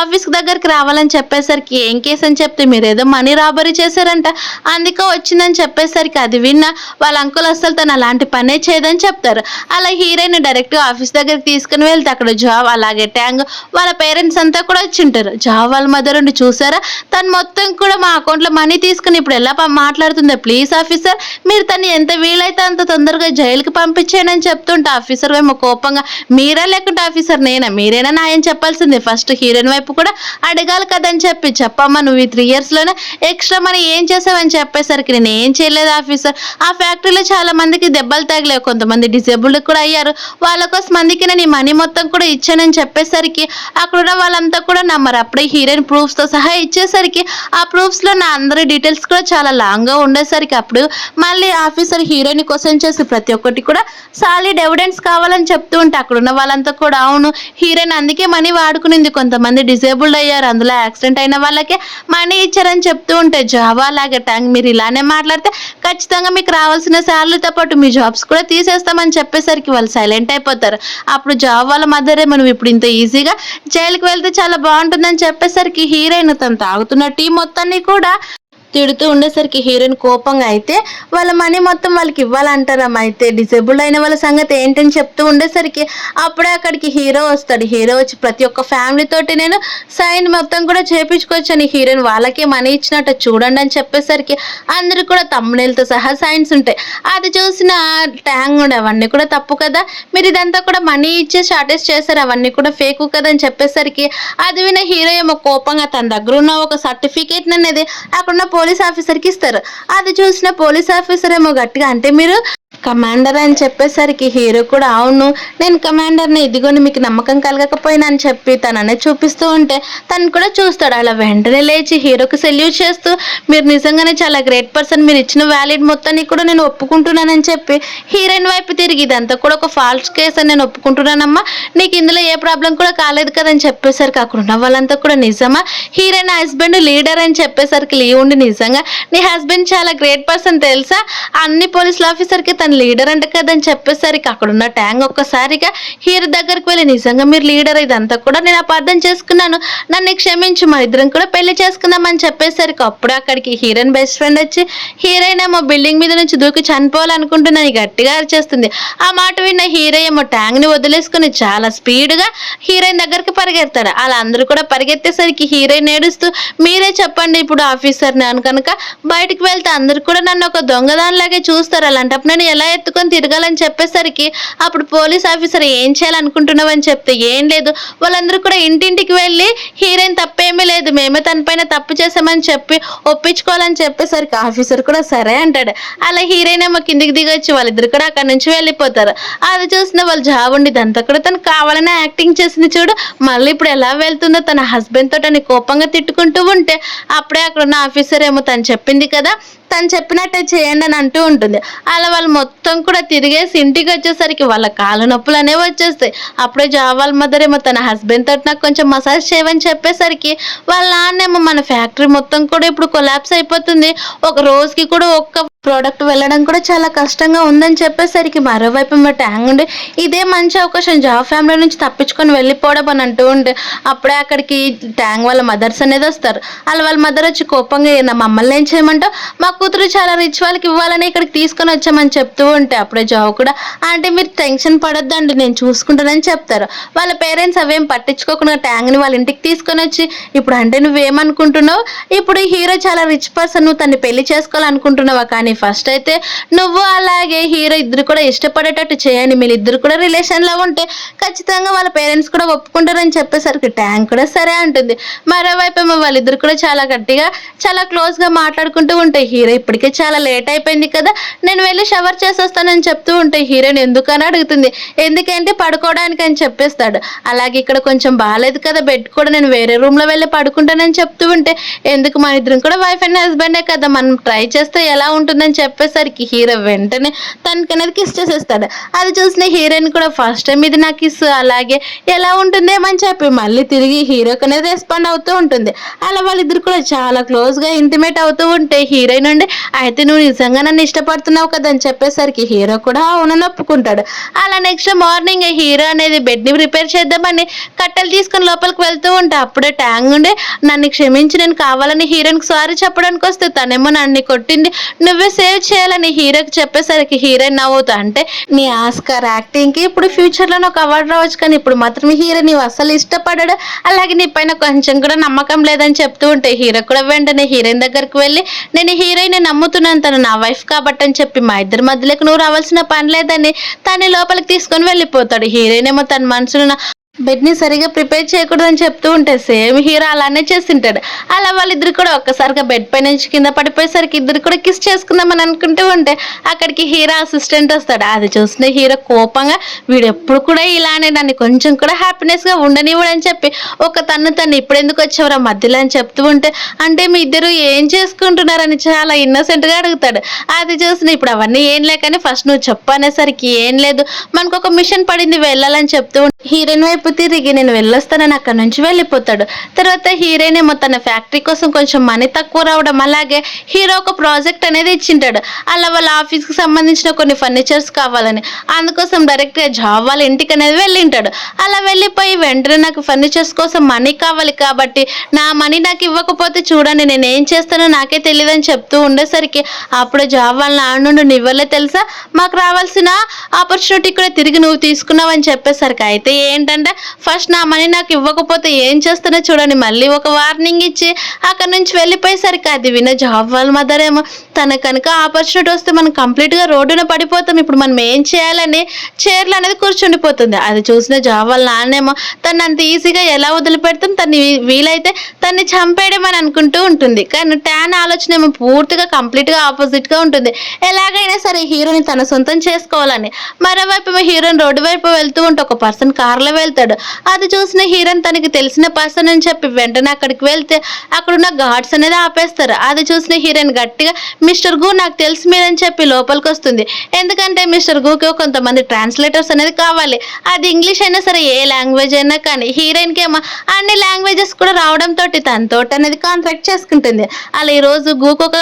ఆఫీస్ దగ్గరికి రావాలని చెప్పేసరికి ఏం కేసు అని చెప్తే మీరు ఏదో మనీ రాబరీ చేశారంట, అందుకే వచ్చిందని చెప్పేసరికి అది విన్న వాళ్ళ అంకుల్ అసలు తను అలాంటి పనే చేయదని చెప్తారు. అలా హీరోయిన్ డైరెక్ట్ ఆఫీస్ దగ్గరికి తీసుకుని వెళ్తే అక్కడ జావ్ అలాగే ట్యాంగ్ వాళ్ళ పేరెంట్స్ అంతా కూడా వచ్చి ఉంటారు. జావ్ వాళ్ళ మదర్ ఉండి చూసారా తను మొత్తం కూడా మా అకౌంట్లో మనీ తీసుకుని ఇప్పుడు ఎలా మాట్లాడుతుందో, ప్లీజ్ ఆఫీసర్ మీరు తను ఎంత వీలైతే అంత తొందరగా జైలుకి పంపించేయని అని చెప్తుంటే ఆఫీసర్ ఏమో కోపంగా మీరా లేకుంటే ఆఫీసర్ నేనా, మీరేనా న్యాయం చెప్పాల్సింది, ఫస్ట్ హీరోయిన్ వైపు కూడా అడగాలి కదని చెప్పి చెప్పమ్మా నువ్వు ఈ 3 years లోనే ఎక్స్ట్రా మనీ ఏం చేసావని చెప్పేసరికి నేను ఏం చేయలేదు ఆఫీసర్, ఆ ఫ్యాక్టరీలో చాలా మందికి దెబ్బలు తగిలేవు, కొంతమంది డిసేబుల్డ్ కూడా అయ్యారు, వాళ్ళ కోసం మందికి నేను ఈ మనీ మొత్తం కూడా ఇచ్చానని చెప్పేసరికి అక్కడున్న వాళ్ళంతా కూడా నమ్మరు. అప్పుడే హీరోయిన్ ప్రూఫ్స్ తో సహా ఇచ్చేసరికి ఆ ప్రూఫ్స్ లో నా అందరి డీటెయిల్స్ కూడా చాలా లాంగ్ గా ఉండేసరికి అప్పుడు మళ్ళీ ఆఫీసర్ హీరోయిన్ క్వశ్చన్ చేసి ప్రతి ఒక్కటి కూడా సాలిడ్ ఎవిడెన్స్ కావాలని చెప్తూ ఉంటే అక్కడున్న వాళ్ళంతా కూడా అవును హీరోయిన్ అందుకే మనీ వాడుకునింది, కొంతమంది డిసేబుల్డ్ అయ్యారు, అందులో యాక్సిడెంట్ అయిన వాళ్ళకే మనీ ఇచ్చారని చెప్తూ ఉంటే జావా లాగే ట్యాంక్ మీరు ఇలానే మాట్లాడితే ఖచ్చితంగా మీకు రావాల్సిన శాలరీతో పాటు మీ జాబ్స్ కూడా తీసేస్తామని చెప్పేసరికి వాళ్ళు సైలెంట్ అయిపోతారు. అప్పుడు జాబ్ వాళ్ళ మదరే మనం ఇప్పుడు ఇంత ఈజీగా జైలుకి వెళ్తే చాలా బాగుంటుందని చెప్పేసరికి హీరోయిన్ తను తాగుతున్న టీ మొత్తాన్ని కూడా తిడుతూ ఉండేసరికి హీరోయిన్ కోపంగా అయితే వాళ్ళ మనీ మొత్తం వాళ్ళకి ఇవ్వాలంటారమ్మా, అయితే డిసేబుల్డ్ అయిన వాళ్ళ సంగతి ఏంటని చెప్తూ ఉండేసరికి అప్పుడే అక్కడికి హీరో వస్తాడు. హీరో వచ్చి ప్రతి ఒక్క ఫ్యామిలీ తోటి నేను సైన్ మొత్తం కూడా చేపించుకోవచ్చని హీరోయిన్ వాళ్ళకే మనీ ఇచ్చినట్టు చూడండి అని చెప్పేసరికి అందరూ కూడా తమ్ముళ్ళతో సహా సైన్స్ ఉంటాయి, అది చూసిన ట్యాంగ్ ఉండే అవన్నీ కూడా తప్పు కదా, మీరు ఇదంతా కూడా మనీ ఇచ్చే షార్టేజ్ చేశారు, అవన్నీ కూడా ఫేక్ కదా అని చెప్పేసరికి అది విన హీరో ఏమో కోపంగా తన దగ్గర ఉన్న ఒక సర్టిఫికేట్ అనేది అక్కడున్న పోలీస్ ఆఫీసర్కి ఇస్తారు. అది చూసిన పోలీస్ ఆఫీసర్ ఏమో గట్టిగా అంటే మీరు కమాండర్ అని చెప్పేసరికి హీరో కూడా అవును నేను కమాండర్ని, ఇదిగోని మీకు నమ్మకం కలగకపోయినా అని చెప్పి తననే చూపిస్తూ ఉంటే తను కూడా చూస్తాడు. అలా వెంటనే లేచి హీరోకి సెల్యూట్ చేస్తూ మీరు నిజంగానే చాలా గ్రేట్ పర్సన్, మీరు ఇచ్చిన వ్యాలిడ్ మొత్తాన్ని కూడా నేను ఒప్పుకుంటున్నానని చెప్పి హీరోయిన్ వైపు తిరిగి ఇదంతా కూడా ఒక ఫాల్స్ కేసు అని నేను ఒప్పుకుంటున్నానమ్మా, నీకు ఇందులో ఏ ప్రాబ్లం కూడా కాలేదు కదని చెప్పేసరికి అక్కడ ఉన్న వాళ్ళంతా కూడా నిజమా, హీరోయిన్ హస్బెండ్ లీడర్ అని చెప్పేసరికి లీవ్ ఉండి నిజంగా నీ హస్బెండ్ చాలా గ్రేట్ పర్సన్ తెలుసా, అన్ని పోలీసుల ఆఫీసర్కి తను లీడర్ అంటే కదని చెప్పేసరికి అక్కడున్న ట్యాంగ్ ఒక్కసారిగా హీరో దగ్గరికి వెళ్ళి నిజంగా మీరు లీడర్, ఇదంతా కూడా నేను అపార్థం చేసుకున్నాను, నన్ను క్షమించు, మన ఇద్దరం కూడా పెళ్లి చేసుకుందామని చెప్పేసరికి అప్పుడే అక్కడికి హీరోయిన్ బెస్ట్ ఫ్రెండ్ వచ్చి హీరోయిన్ ఏమో బిల్డింగ్ మీద నుంచి దూకి చనిపోవాలనుకుంటున్నాను గట్టిగా అరిచేస్తుంది. ఆ మాట విన్న హీరో ఏమో ట్యాంగ్ ని వదిలేసుకుని చాలా స్పీడ్ గా హీరోయిన్ దగ్గరికి పరిగెడతాడు. అలా అందరూ కూడా పరిగెత్తేసరికి హీరోయిన్ ఏడుస్తూ మీరే చెప్పండి ఇప్పుడు ఆఫీసర్ నేను కనుక బయటకు వెళ్తే అందరు కూడా నన్ను ఒక దొంగదానిలాగే చూస్తారు, అలాంటప్పుడు నేను ఎలా ఎత్తుకొని తిరగాలని చెప్పేసరికి అప్పుడు పోలీస్ ఆఫీసర్ ఏం చేయాలనుకుంటున్నావు అని చెప్తే ఏం లేదు, వాళ్ళందరూ కూడా ఇంటింటికి వెళ్ళి హీరోయిన్ తప్పేమీ లేదు, మేమే తన పైన తప్పు చేసామని చెప్పి ఒప్పించుకోవాలని చెప్పేసరికి ఆఫీసర్ కూడా సరే అంటాడు. అలా హీరోయిన్ ఏమో కిందికి దిగొచ్చి వాళ్ళిద్దరు కూడా అక్కడ నుంచి వెళ్ళిపోతారు. అది చూసిన వాళ్ళు జాబుండి ఇదంతా కూడా తను కావాలనే యాక్టింగ్ చేసింది చూడు, మళ్ళీ ఇప్పుడు ఎలా వెళ్తుందో తన హస్బెండ్ తోటి అని కోపంగా తిట్టుకుంటూ ఉంటే అప్పుడే అక్కడ ఉన్న ఆఫీసర్ ఏమో తను చెప్పింది కదా తను చెప్పినట్టే చేయండి అని అంటూ ఉంటుంది. అలా వాళ్ళు మొత్తం కూడా తిరిగేసి ఇంటికి వచ్చేసరికి వాళ్ళ కాళ్ళ నొప్పులు అనేవి వచ్చేస్తాయి. అప్పుడే జాబ్ వాళ్ళ మదర్ ఏమో తన హస్బెండ్ తోటి నాకు కొంచెం మసాజ్ చేయమని చెప్పేసరికి వాళ్ళ నాన్నేమో మన ఫ్యాక్టరీ మొత్తం కూడా ఇప్పుడు కొలాప్స్ అయిపోతుంది, ఒక రోజుకి కూడా ఒక్క ప్రోడక్ట్ వెళ్ళడం కూడా చాలా కష్టంగా ఉందని చెప్పేసరికి మరోవైపు మా ట్యాంగ్ ఉండి ఇదే మంచి అవకాశం జాబ్ ఫ్యామిలీ నుంచి తప్పించుకొని వెళ్ళిపోవడం అని అంటూ ఉంటే అప్పుడే అక్కడికి ట్యాంగ్ వాళ్ళ మదర్స్ అనేది వస్తారు. అలా వాళ్ళ మదర్ వచ్చి కోపంగా నా మమ్మల్ని ఏం చేయమంటావు, మా కూతురు చాలా రిచ్ వాళ్ళకి ఇవ్వాలని ఇక్కడికి తీసుకొని వచ్చామని చెప్తూ ఉంటే అప్పుడే జాబ్ కూడా అంటే మీరు టెన్షన్ పడొద్దండి నేను చూసుకుంటానని చెప్తారు. వాళ్ళ పేరెంట్స్ అవేం పట్టించుకోకుండా ట్యాంగ్ని వాళ్ళ ఇంటికి తీసుకొని వచ్చి ఇప్పుడు అంటే నువ్వేమనుకుంటున్నావు, ఇప్పుడు హీరో చాలా రిచ్ పర్సన్, నువ్వు తన్ని పెళ్లి చేసుకోవాలనుకుంటున్నావా, కానీ ఫస్ట్ అయితే నువ్వు అలాగే హీరో ఇద్దరు కూడా ఇష్టపడేటట్టు చేయండి, మీరిద్దరు కూడా రిలేషన్లో ఉంటే ఖచ్చితంగా వాళ్ళ పేరెంట్స్ కూడా ఒప్పుకుంటారని చెప్పేసరికి ట్యాంక్ కూడా సరే అంటుంది. మరోవైపు ఏమో వాళ్ళిద్దరు కూడా చాలా గట్టిగా చాలా క్లోజ్గా మాట్లాడుకుంటూ ఉంటాయి. హీరో ఇప్పటికే చాలా లేట్ అయిపోయింది కదా నేను వెళ్ళి షవర్ చేసేస్తానని చెప్తూ ఉంటే హీరోయిన్ ఎందుకని అడుగుతుంది, ఎందుకంటే పడుకోవడానికి అని చెప్పేస్తాడు. అలాగే ఇక్కడ కొంచెం బాగాలేదు కదా బెడ్ కూడా నేను వేరే రూమ్లో వెళ్ళి పడుకుంటానని చెప్తూ ఉంటే ఎందుకు మన ఇద్దరం కూడా వైఫ్ అండ్ హస్బెండే కదా మనం ట్రై చేస్తే ఎలా ఉంటుంది ఉంటుందని చెప్పేసరికి హీరో వెంటనే తనకనేది కిస్ చేసేస్తాడు. అది చూసిన హీరోయిన్ కూడా ఫస్ట్ టైం ఇది నా కిస్, అలాగే ఎలా ఉంటుందేమని చెప్పి మళ్ళీ తిరిగి హీరోకి అనేది రెస్పాండ్ అవుతూ ఉంటుంది. అలా వాళ్ళిద్దరు కూడా చాలా క్లోజ్ గా ఇంటిమేట్ అవుతూ ఉంటే హీరోయిన్ నుండి అయితే నువ్వు నిజంగా నన్ను ఇష్టపడుతున్నావు కదా అని చెప్పేసరికి హీరో కూడా అవునని ఒప్పుకుంటాడు. అలా నెక్స్ట్ మార్నింగ్ హీరో అనేది బెడ్ ని ప్రిపేర్ చేద్దామని కట్టెలు తీసుకొని లోపలికి వెళ్తూ ఉంటే అప్పుడే ట్యాంగ్ ఉండి నన్ను క్షమించి నేను కావాలని హీరోయిన్కి సారీ చెప్పడానికి వస్తే తనేమో నన్ను కొట్టింది, నువ్వే సేవ్ చేయాలని హీరోకి చెప్పేసరికి హీరోయిన్ నవ్వుతా అంటే నీ ఆస్కార్ యాక్టింగ్ కి ఇప్పుడు ఫ్యూచర్ లో ఒక అవార్డు రావచ్చు, కానీ ఇప్పుడు మాత్రం హీరో నీవు అసలు ఇష్టపడడు, అలాగే నీ పైన కొంచెం కూడా నమ్మకం లేదని చెప్తూ ఉంటే హీరో కూడా వెంటనే హీరోయిన్ దగ్గరికి వెళ్ళి నేను హీరోయిన్ నమ్ముతున్నాను, తను నా వైఫ్ కాబట్టి అని చెప్పి మా ఇద్దరి మధ్యలోకి నువ్వు రావాల్సిన పని లేదని తను లోపలికి తీసుకొని వెళ్ళిపోతాడు. హీరోయిన్ ఏమో తన మనసులో బెడ్ ని సరిగా ప్రిపేర్ చేయకూడదని చెప్తూ ఉంటే సేమ్ హీరో అలానే చేసింటాడు. అలా వాళ్ళిద్దరు కూడా ఒక్కసారిగా బెడ్ పై నుంచి కింద పడిపోయేసరికి ఇద్దరు కూడా కిస్ చేసుకుందామని అనుకుంటూ ఉంటే అక్కడికి హీరో అసిస్టెంట్ వస్తాడు. అది చూసిన హీరో కోపంగా వీడు ఎప్పుడు కూడా ఇలానే నన్ను కొంచెం కూడా హ్యాపీనెస్ గా ఉండనివ్వడని చెప్పి ఒక తను ఇప్పుడు ఎందుకు వచ్చేవరా మధ్యలో అని చెప్తూ ఉంటే అంటే మీ ఇద్దరు ఏం చేసుకుంటున్నారని చాలా ఇన్నోసెంట్ గా అడుగుతాడు. అది చూసిన ఇప్పుడు అవన్నీ ఏం లేకని ఫస్ట్ నువ్వు చెప్పు అనేసరికి ఏం లేదు మనకు ఒక మిషన్ పడింది వెళ్ళాలని చెప్తూ హీరోయిన్ వైపు తిరిగి నేను వెళ్ళొస్తానని అక్కడ నుంచి వెళ్ళిపోతాడు. తర్వాత హీరోయిన్ ఏమో తన ఫ్యాక్టరీ కోసం కొంచెం మనీ తక్కువ రావడం, అలాగే హీరో ఒక ప్రాజెక్ట్ అనేది ఇచ్చింటాడు. అలా వాళ్ళ ఆఫీస్కి సంబంధించిన కొన్ని ఫర్నిచర్స్ కావాలని, అందుకోసం డైరెక్ట్గా జాబ్ వాళ్ళ ఇంటికి అనేది వెళ్ళింటాడు. అలా వెళ్ళిపోయి వెంటనే నాకు ఫర్నిచర్స్ కోసం మనీ కావాలి కాబట్టి నా మనీ నాకు ఇవ్వకపోతే చూడండి నేను ఏం చేస్తానో నాకే తెలియదని చెప్తూ ఉండేసరికి అప్పుడు జాబ్ వాళ్ళ నాన్నుండి నువ్వెళ్ళే తెలుసా మాకు రావాల్సిన ఆపర్చునిటీ కూడా తిరిగి నువ్వు తీసుకున్నావు అని చెప్పేసరికి అయితే ఏంటంటే ఫస్ట్ నా మనీ నాకు ఇవ్వకపోతే ఏం చేస్తానో చూడండి మళ్ళీ ఒక వార్నింగ్ ఇచ్చి అక్కడ నుంచి వెళ్ళిపోయేసరికి అది విన్న జాబ్ వాళ్ళ మదర్ ఏమో తన కనుక ఆపర్చునిటీ వస్తే మనం కంప్లీట్గా రోడ్డున పడిపోతాం, ఇప్పుడు మనం ఏం చేయాలని చైర్లు అనేది కూర్చుండిపోతుంది. అది చూసిన జాబ్ వాళ్ళ నాన్నేమో తను అంత ఈజీగా ఎలా వదిలిపెడతాం, తను వీలైతే తన్ని చంపేయడం అని అనుకుంటూ ఉంటుంది. కానీ ట్యాన్ ఆలోచన ఏమో పూర్తిగా కంప్లీట్గా ఆపోజిట్గా ఉంటుంది. ఎలాగైనా సరే హీరోని తన సొంతం చేసుకోవాలని. మరోవైపు హీరోయిన్ రోడ్డు వైపు వెళ్తూ ఉంటే ఒక పర్సన్ కార్లో వెళ్తాడు. అది చూసిన హీరోయిన్ తనకి తెలిసిన పర్సన్ అని చెప్పి వెంటనే అక్కడికి వెళ్తే అక్కడున్న గార్డ్స్ అనేది ఆపేస్తారు. అది చూసిన హీరోయిన్ గట్టిగా మిస్టర్ గు నాకు తెలిసి మీరని చెప్పి లోపలికి వస్తుంది. ఎందుకంటే మిస్టర్ గుకి కొంతమంది ట్రాన్స్లేటర్స్ అనేది కావాలి, అది ఇంగ్లీష్ అయినా సరే ఏ లాంగ్వేజ్ అయినా కానీ హీరోయిన్కి ఏమో అన్ని లాంగ్వేజెస్ కూడా రావడంతో తనతో అనేది కాంట్రాక్ట్ చేసుకుంటుంది. అలా ఈరోజు గూకు ఒక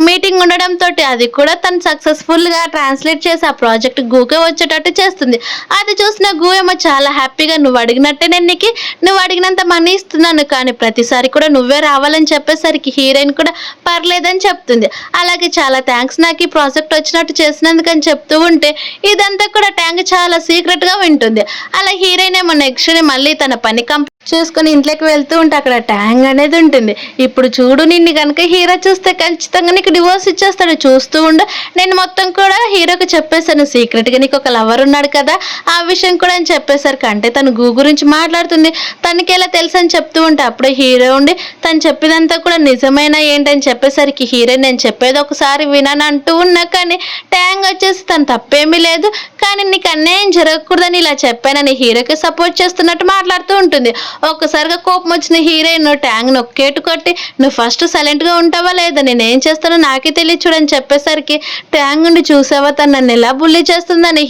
మీటింగ్ ఉండడంతో అది కూడా తను సక్సెస్ఫుల్గా ట్రాన్స్లేట్ చేసి ఆ ప్రాజెక్ట్ గూకే వచ్చేటట్టు చేస్తుంది. అది చూసిన గూ ఏమో చాలా హ్యాపీగా నువ్వు అడిగినట్టే నేను నీకు నువ్వు అడిగినంత మనీ ఇస్తున్నాను, కానీ ప్రతిసారి కూడా నువ్వే రావాలని చెప్పేసరికి హీరోయిన్ కూడా పర్లేదని చెప్తుంది. అలాగే చాలా థ్యాంక్స్ నాకు ఈ ప్రాజెక్ట్ వచ్చినట్టు చేసినందుకు అని చెప్తూ ఉంటే ఇదంతా కూడా ట్యాంక్ చాలా సీక్రెట్ గా వింటుంది. అలా హీరోయిన్ ఏమో నెక్స్ట్ మళ్ళీ తన పని చేసుకొని ఇంట్లోకి వెళ్తూ ఉంటే అక్కడ ట్యాంగ్ అనేది ఉంటుంది. ఇప్పుడు చూడు నిన్ను కనుక హీరో చూస్తే ఖచ్చితంగా నీకు డివోర్స్ ఇచ్చేస్తాడు, చూస్తూ ఉండు నేను మొత్తం కూడా హీరోకి చెప్పేశాను సీక్రెట్గా నీకు ఒక లవర్ ఉన్నాడు కదా ఆ విషయం కూడా అని చెప్పేసరికి అంటే తను గూ గురించి మాట్లాడుతుంది, తనకి ఎలా తెలుసు అని చెప్తూ ఉంటే అప్పుడే హీరో ఉండి తను చెప్పినంతా కూడా నిజమైనా ఏంటని చెప్పేసరికి హీరో నేను చెప్పేది ఒకసారి వినని అంటూ ఉన్నా, కానీ ట్యాంగ్ వచ్చేసి తను తప్పేమీ లేదు కానీ నీకు అన్యాయం జరగకూడదని ఇలా చెప్పానని హీరోకి సపోర్ట్ చేస్తున్నట్టు మాట్లాడుతూ ఉంటుంది. ఒక్కసారిగా కోపం వచ్చిన హీరోయిన్ ట్యాంగ్ నొక్కేటు కొట్టి నువ్వు ఫస్ట్ సైలెంట్ గా ఉంటావా లేదా నేనేం చేస్తానో నాకే తెలియదు చూడని చెప్పేసరికి ట్యాంగ్ నుండి చూసావా తను నన్ను ఎలా బుల్లి చేస్తుందని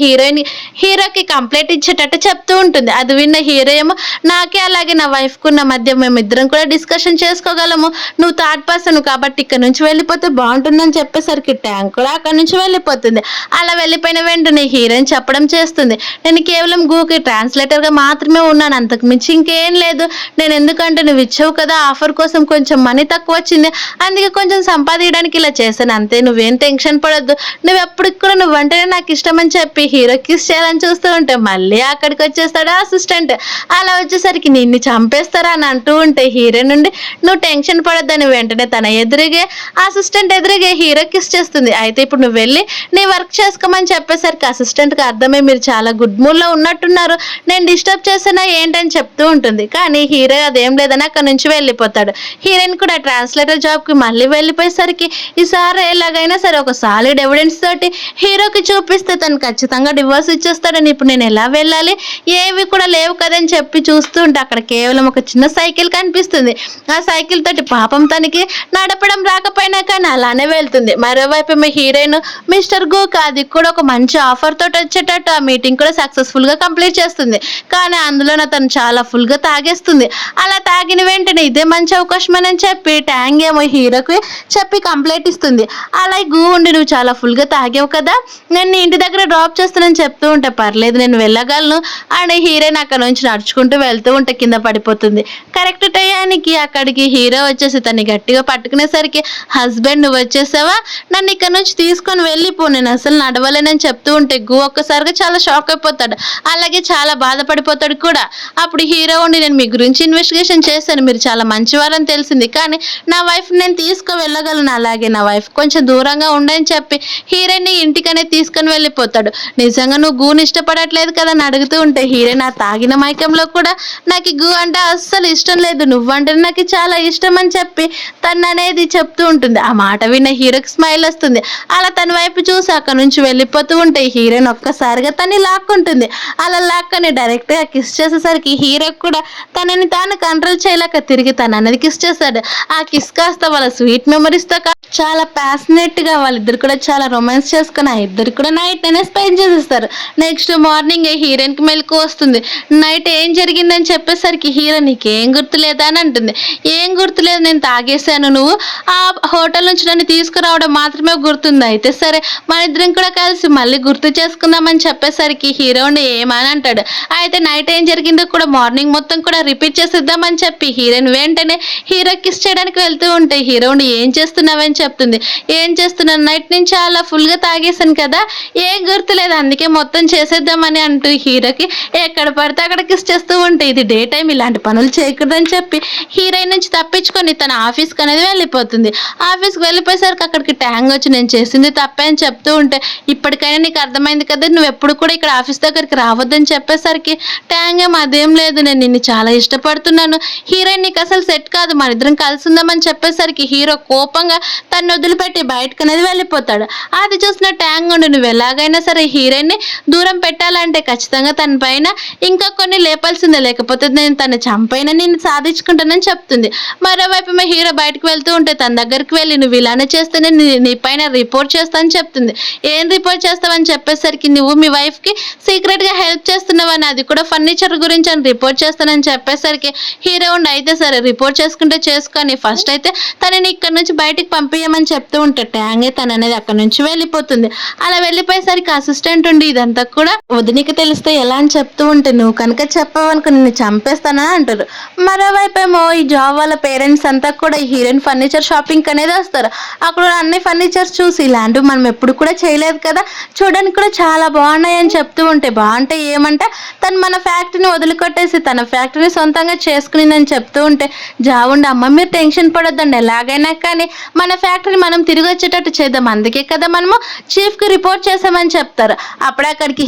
హీరోకి కంప్లైంట్ ఇచ్చేటట్టు చెప్తూ ఉంటుంది. అది విన్న హీరో ఏమో నాకే అలాగే నా వైఫ్ కున్న మధ్య మేమిద్దరం కూడా డిస్కషన్ చేసుకోగలము, నువ్వు థర్డ్ పర్సన్ కాబట్టి ఇక్కడ నుంచి వెళ్ళిపోతే బాగుంటుందని చెప్పేసరికి ట్యాంగ్ కూడా అక్కడ నుంచి వెళ్ళిపోతుంది. అలా వెళ్ళిపోయిన వెంటనే హీరోయిన్ చెప్పడం చేస్తుంది, నేను కేవలం గూకి ట్రాన్స్లేటర్ గా మాత్రమే ఉన్నాను, అంతకు మించి ఇంకేం లేదు, నేను ఎందుకంటే నువ్వు ఇచ్చావు కదా ఆఫర్ కోసం కొంచెం మనీ తక్కువ వచ్చింది అందుకే కొంచెం సంపాదించడానికి ఇలా చేశాను అంతే, నువ్వేం టెన్షన్ పడొద్దు, నువ్వు ఎప్పటికి కూడా నువ్వంటేనే నాకు ఇష్టం అని చెప్పి హీరో కిస్ చేయాలని చూస్తూ ఉంటే మళ్ళీ అక్కడికి వచ్చేస్తాడు అసిస్టెంట్. అలా వచ్చేసరికి నిన్ను చంపేస్తారా అని అంటూ ఉంటే హీరో నుండి నువ్వు టెన్షన్ పడొద్దని వెంటనే తన ఎదురుగే అసిస్టెంట్ ఎదురుగే హీరో కిస్ చేస్తుంది. అయితే ఇప్పుడు నువ్వు వెళ్ళి నీ వర్క్ చేసుకోమని చెప్పేసరికి అసిస్టెంట్కి అర్థమై మీరు చాలా గుడ్ మూడ్లో ఉన్నట్టున్నారు, నేను డిస్టర్బ్ చేసినా ఏంటని చెప్తూ ఉంటుంది. కానీ హీరో అదేం లేదని అక్కడ నుంచి వెళ్ళిపోతాడు. హీరోయిన్ కూడా ట్రాన్స్లేటర్ జాబ్కి మళ్ళీ వెళ్ళిపోయేసరికి ఈసారి ఎలాగైనా సరే ఒక సాలిడ్ ఎవిడెన్స్ తోటి హీరోకి చూపిస్తే తను ఖచ్చితంగా డివోర్స్ ఇచ్చేస్తాడని ఇప్పుడు నేను ఎలా వెళ్ళాలి ఏవి కూడా లేవు కదని చెప్పి చూస్తూ ఉంటే అక్కడ కేవలం ఒక చిన్న సైకిల్ కనిపిస్తుంది. ఆ సైకిల్ తోటి పాపం తనకి నడపడం రాకపోయినా కానీ అలానే వెళ్తుంది. మరోవైపు మీ హీరోయిన్ మిస్టర్ గోకి అది కూడా ఒక మంచి ఆఫర్ తోటి వచ్చేటట్టు ఆ మీటింగ్ కూడా సక్సెస్ఫుల్ గా కంప్లీట్ చేస్తుంది. కానీ అందులోనే తను చాలా ఫుల్ గా తాగేస్తుంది. అలా తాగిన వెంటనే ఇదే మంచి అవకాశం అని చెప్పి ట్యాంగ్ ఏమో హీరోకి చెప్పి కంప్లైంట్ ఇస్తుంది. అలా గూ ఉండి నువ్వు చాలా ఫుల్ గా తాగావు కదా, నేను నీ ఇంటి దగ్గర డ్రాప్ చేస్తానని చెప్తూ ఉంటే పర్లేదు నేను వెళ్ళగలను అని హీరోయిన్ అక్కడ నుంచి నడుచుకుంటూ వెళ్తూ ఉంటే కింద పడిపోతుంది. కరెక్ట్ టయానికి అక్కడికి హీరో వచ్చేసి తన్ని గట్టిగా పట్టుకునేసరికి హస్బెండ్ నువ్వు వచ్చేసావా, నన్ను ఇక్కడ నుంచి తీసుకొని వెళ్ళిపో, నేను అసలు నడవలేనని చెప్తూ ఉంటే గు ఒక్కసారిగా చాలా షాక్ అయిపోతాడు. అలాగే చాలా బాధపడిపోతాడు కూడా. అప్పుడు హీరో ఉండి నేను మీ గురించి ఇన్వెస్టిగేషన్ చేశాను, మీరు చాలా మంచివారని తెలిసింది, కానీ నా వైఫ్ నేను తీసుకు వెళ్ళగలను, అలాగే నా వైఫ్ కొంచెం దూరంగా ఉండని చెప్పి హీరోయిన్ ఇంటికనే తీసుకొని వెళ్ళిపోతాడు. నిజంగా నువ్వు గూని ఇష్టపడట్లేదు కదా అని అడుగుతూ ఉంటే హీరోయిన్ ఆ తాగిన మైకంలో కూడా నాకు గూ అంటే అస్సలు ఇష్టం లేదు, నువ్వంటే నాకు చాలా ఇష్టం అని చెప్పి తను అనేది చెప్తూ ఉంటుంది. ఆ మాట విన్న హీరోకి స్మైల్ వస్తుంది. అలా తన వైపు చూసి అక్కడ నుంచి వెళ్ళిపోతూ ఉంటే హీరోయిన్ ఒక్కసారిగా తన్ని లాక్కుంటుంది. అలా లాక్కొని డైరెక్ట్ గా కిస్ చేసేసరికి హీరోకి కూడా తనని తాను కంట్రోల్ చేయలేక తిరిగి తను అనేది కిస్ చేశాడు. ఆ కిస్ కాస్త వాళ్ళ స్వీట్ మెమరీస్ తో చాలా ప్యాషనేట్ గా వాళ్ళిద్దరు కూడా చాలా రొమాన్స్ చేసుకుని ఆ ఇద్దరు కూడా నైట్ నేనే స్పెండ్ చేసేస్తారు. నెక్స్ట్ మార్నింగ్ హీరోయిన్ కి మెలకు వస్తుంది. నైట్ ఏం జరిగిందని చెప్పేసరికి హీరో నీకేం గుర్తులేదా అని అంటుంది. ఏం గుర్తులేదు, నేను తాగేశాను, నువ్వు ఆ హోటల్ నుంచి నన్ను తీసుకురావడం మాత్రమే గుర్తుంది, అయితే సరే మన ఇద్దరం కూడా కలిసి మళ్ళీ గుర్తు చేసుకుందామని చెప్పేసరికి హీరోని ఏమని అంటాడు. అయితే నైట్ ఏం జరిగిందో కూడా మార్నింగ్ మొత్తం కూడా రిపీట్ చేసేద్దామని చెప్పి హీరోయిన్ వెంటనే హీరో కిస్ చేయడానికి వెళ్తూ ఉంటే హీరోని ఏం చేస్తున్నావని చెప్తుంది. ఏం చేస్తున్నాను, నైట్ నుంచి అలా ఫుల్ గా తాగేశాను కదా, ఏం గుర్తులేదు, అందుకే మొత్తం చేసేద్దామని అంటూ హీరోకి ఎక్కడ పడితే అక్కడ కిస్ చేస్తూ ఉంటే ఇది డే టైం ఇలాంటి పనులు చేయకూడదని చెప్పి హీరోయిన్ నుంచి తప్పించుకొని తన ఆఫీస్కి అనేది వెళ్ళిపోతుంది. ఆఫీస్కి వెళ్ళిపోయేసరికి అక్కడికి ట్యాంగ్ వచ్చి నేను చేసింది తప్పే అని చెప్తూ ఉంటే ఇప్పటికైనా నీకు అర్థమైంది కదా, నువ్వు ఎప్పుడు కూడా ఇక్కడ ఆఫీస్ దగ్గరికి రావద్దని చెప్పేసరికి ట్యాంగ్ ఏం అదేం లేదు, నేను నిన్ను చాలా ఇష్టపడుతున్నాను, హీరోయిన్ నీకు అసలు సెట్ కాదు, మన ఇద్దరం కలిసి ఉందామని చెప్పేసరికి హీరో కోపంగా తను వదిలిపెట్టి బయటకు అనేది వెళ్ళిపోతాడు. అది చూసిన ట్యాంగ్ ఉండి నువ్వు ఎలాగైనా సరే హీరోయిన్ ని దూరం పెట్టాలంటే ఖచ్చితంగా తన పైన ఇంకా కొన్ని లేపాల్సిందే, లేకపోతే నేను తను చంపైన నేను సాధించుకుంటానని చెప్తుంది. మరోవైపు మా హీరో బయటకు వెళ్తూ ఉంటే తన దగ్గరికి వెళ్ళి నువ్వు ఇలానే చేస్తే నేను నీ పైన రిపోర్ట్ చేస్తానని చెప్తుంది. ఏం రిపోర్ట్ చేస్తావని చెప్పేసరికి నువ్వు మీ వైఫ్ కి సీక్రెట్ గా హెల్ప్ చేస్తున్నావని, అది కూడా ఫర్నిచర్ గురించి అని రిపోర్ట్ చేస్తానని చెప్పేసరికి హీరో ఉండి అయితే సరే రిపోర్ట్ చేసుకుంటే చేసుకొని ఫస్ట్ అయితే తనని ఇక్కడ నుంచి బయటికి పంపించమని చెప్తూ ఉంటే ట్యాంగే తను అనేది అక్కడ నుంచి వెళ్ళిపోతుంది. అలా వెళ్ళిపోయేసరికి అసిస్టెంట్ ఉండి ఇదంతా కూడా వదినికి తెలిస్తే ఎలా అని చెప్తూ ఉంటే నువ్వు కనుక చెప్పావనుకో నిన్ను చంపేస్తానా అంటారు. మరోవైపు ఏమో ఈ జాబ్ వాళ్ళ పేరెంట్స్ అంతా కూడా ఈ హీరోయిన్ ఫర్నిచర్ షాపింగ్ అనేది వస్తారు. అక్కడ అన్ని ఫర్నిచర్స్ చూసి ఇలాంటివి మనం ఎప్పుడు కూడా చేయలేదు కదా, చూడడానికి కూడా చాలా బాగున్నాయి అని చెప్తూ ఉంటే బాగుంటాయి ఏమంటే తను మన ఫ్యాక్టరీని వదిలికొట్టేసి తన ఫ్యాక్టరీని సొంతంగా చేసుకునిందని చెప్తూ ఉంటే జావుండి అమ్మ మీరు టెన్షన్ పడొద్దండి, ఎలాగైనా కానీ మన ఫ్యాక్టరీ మనం తిరిగి వచ్చేటట్టు చేద్దాం, అందుకే కదా మనము చీఫ్ కి రిపోర్ట్ చేసామని చెప్తారు. అప్పుడే అక్కడికి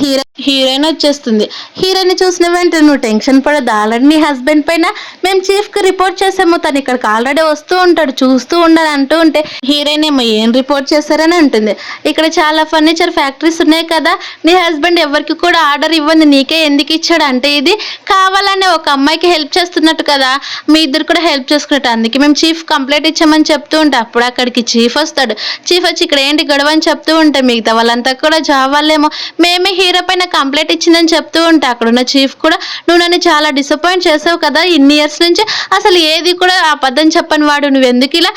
హీరోయిన్ వచ్చేస్తుంది. హీరోయిన్ చూసిన వెంటనే నువ్వు టెన్షన్ పడదు, ఆల్రెడీ నీ హస్బెండ్ పైన మేము చీఫ్ కి రిపోర్ట్ చేసాము, తను ఇక్కడికి ఆల్రెడీ వస్తూ ఉంటాడు చూస్తూ ఉండని అంటూ ఉంటే హీరోయిన్ ఏమో ఏం రిపోర్ట్ చేశారని అంటుంది. ఇక్కడ చాలా ఫర్నిచర్ ఫ్యాక్టరీస్ ఉన్నాయి కదా, నీ హస్బెండ్ ఎవరికి కూడా ఆర్డర్ ఇవ్వండి నీకే ఎందుకు ఇచ్చాడు అంటే ఇది కావాలనే ఒక అమ్మాయికి హెల్ప్ చేస్తున్నట్టు కదా, మీ ఇద్దరు కూడా హెల్ప్ చేసుకున్నట్టు, అందుకే మేము చీఫ్ కంప్లైంట్ ఇచ్చామని చెప్తూ ఉంటే అప్పుడు అక్కడికి చీఫ్ వస్తాడు. చీఫ్ వచ్చి ఇక్కడ ఏంటి గొడవ అని చెప్తూ ఉంటే మిగతా వాళ్ళంతా కూడా జాబ్ వాళ్ళేమో మేమే హీరో పైన కంప్లైంట్ ఇచ్చిందని చెప్తూ ఉంటే అక్కడున్న చీఫ్ కూడా నువ్వు నన్ను చాలా డిసప్పాయింట్ చేసావు కదా, ఇన్ని ఇయర్స్ నుంచి అసలు ఏది కూడా అబద్ధం చెప్పని వాడు నువ్వు ఎందుకు ఇలా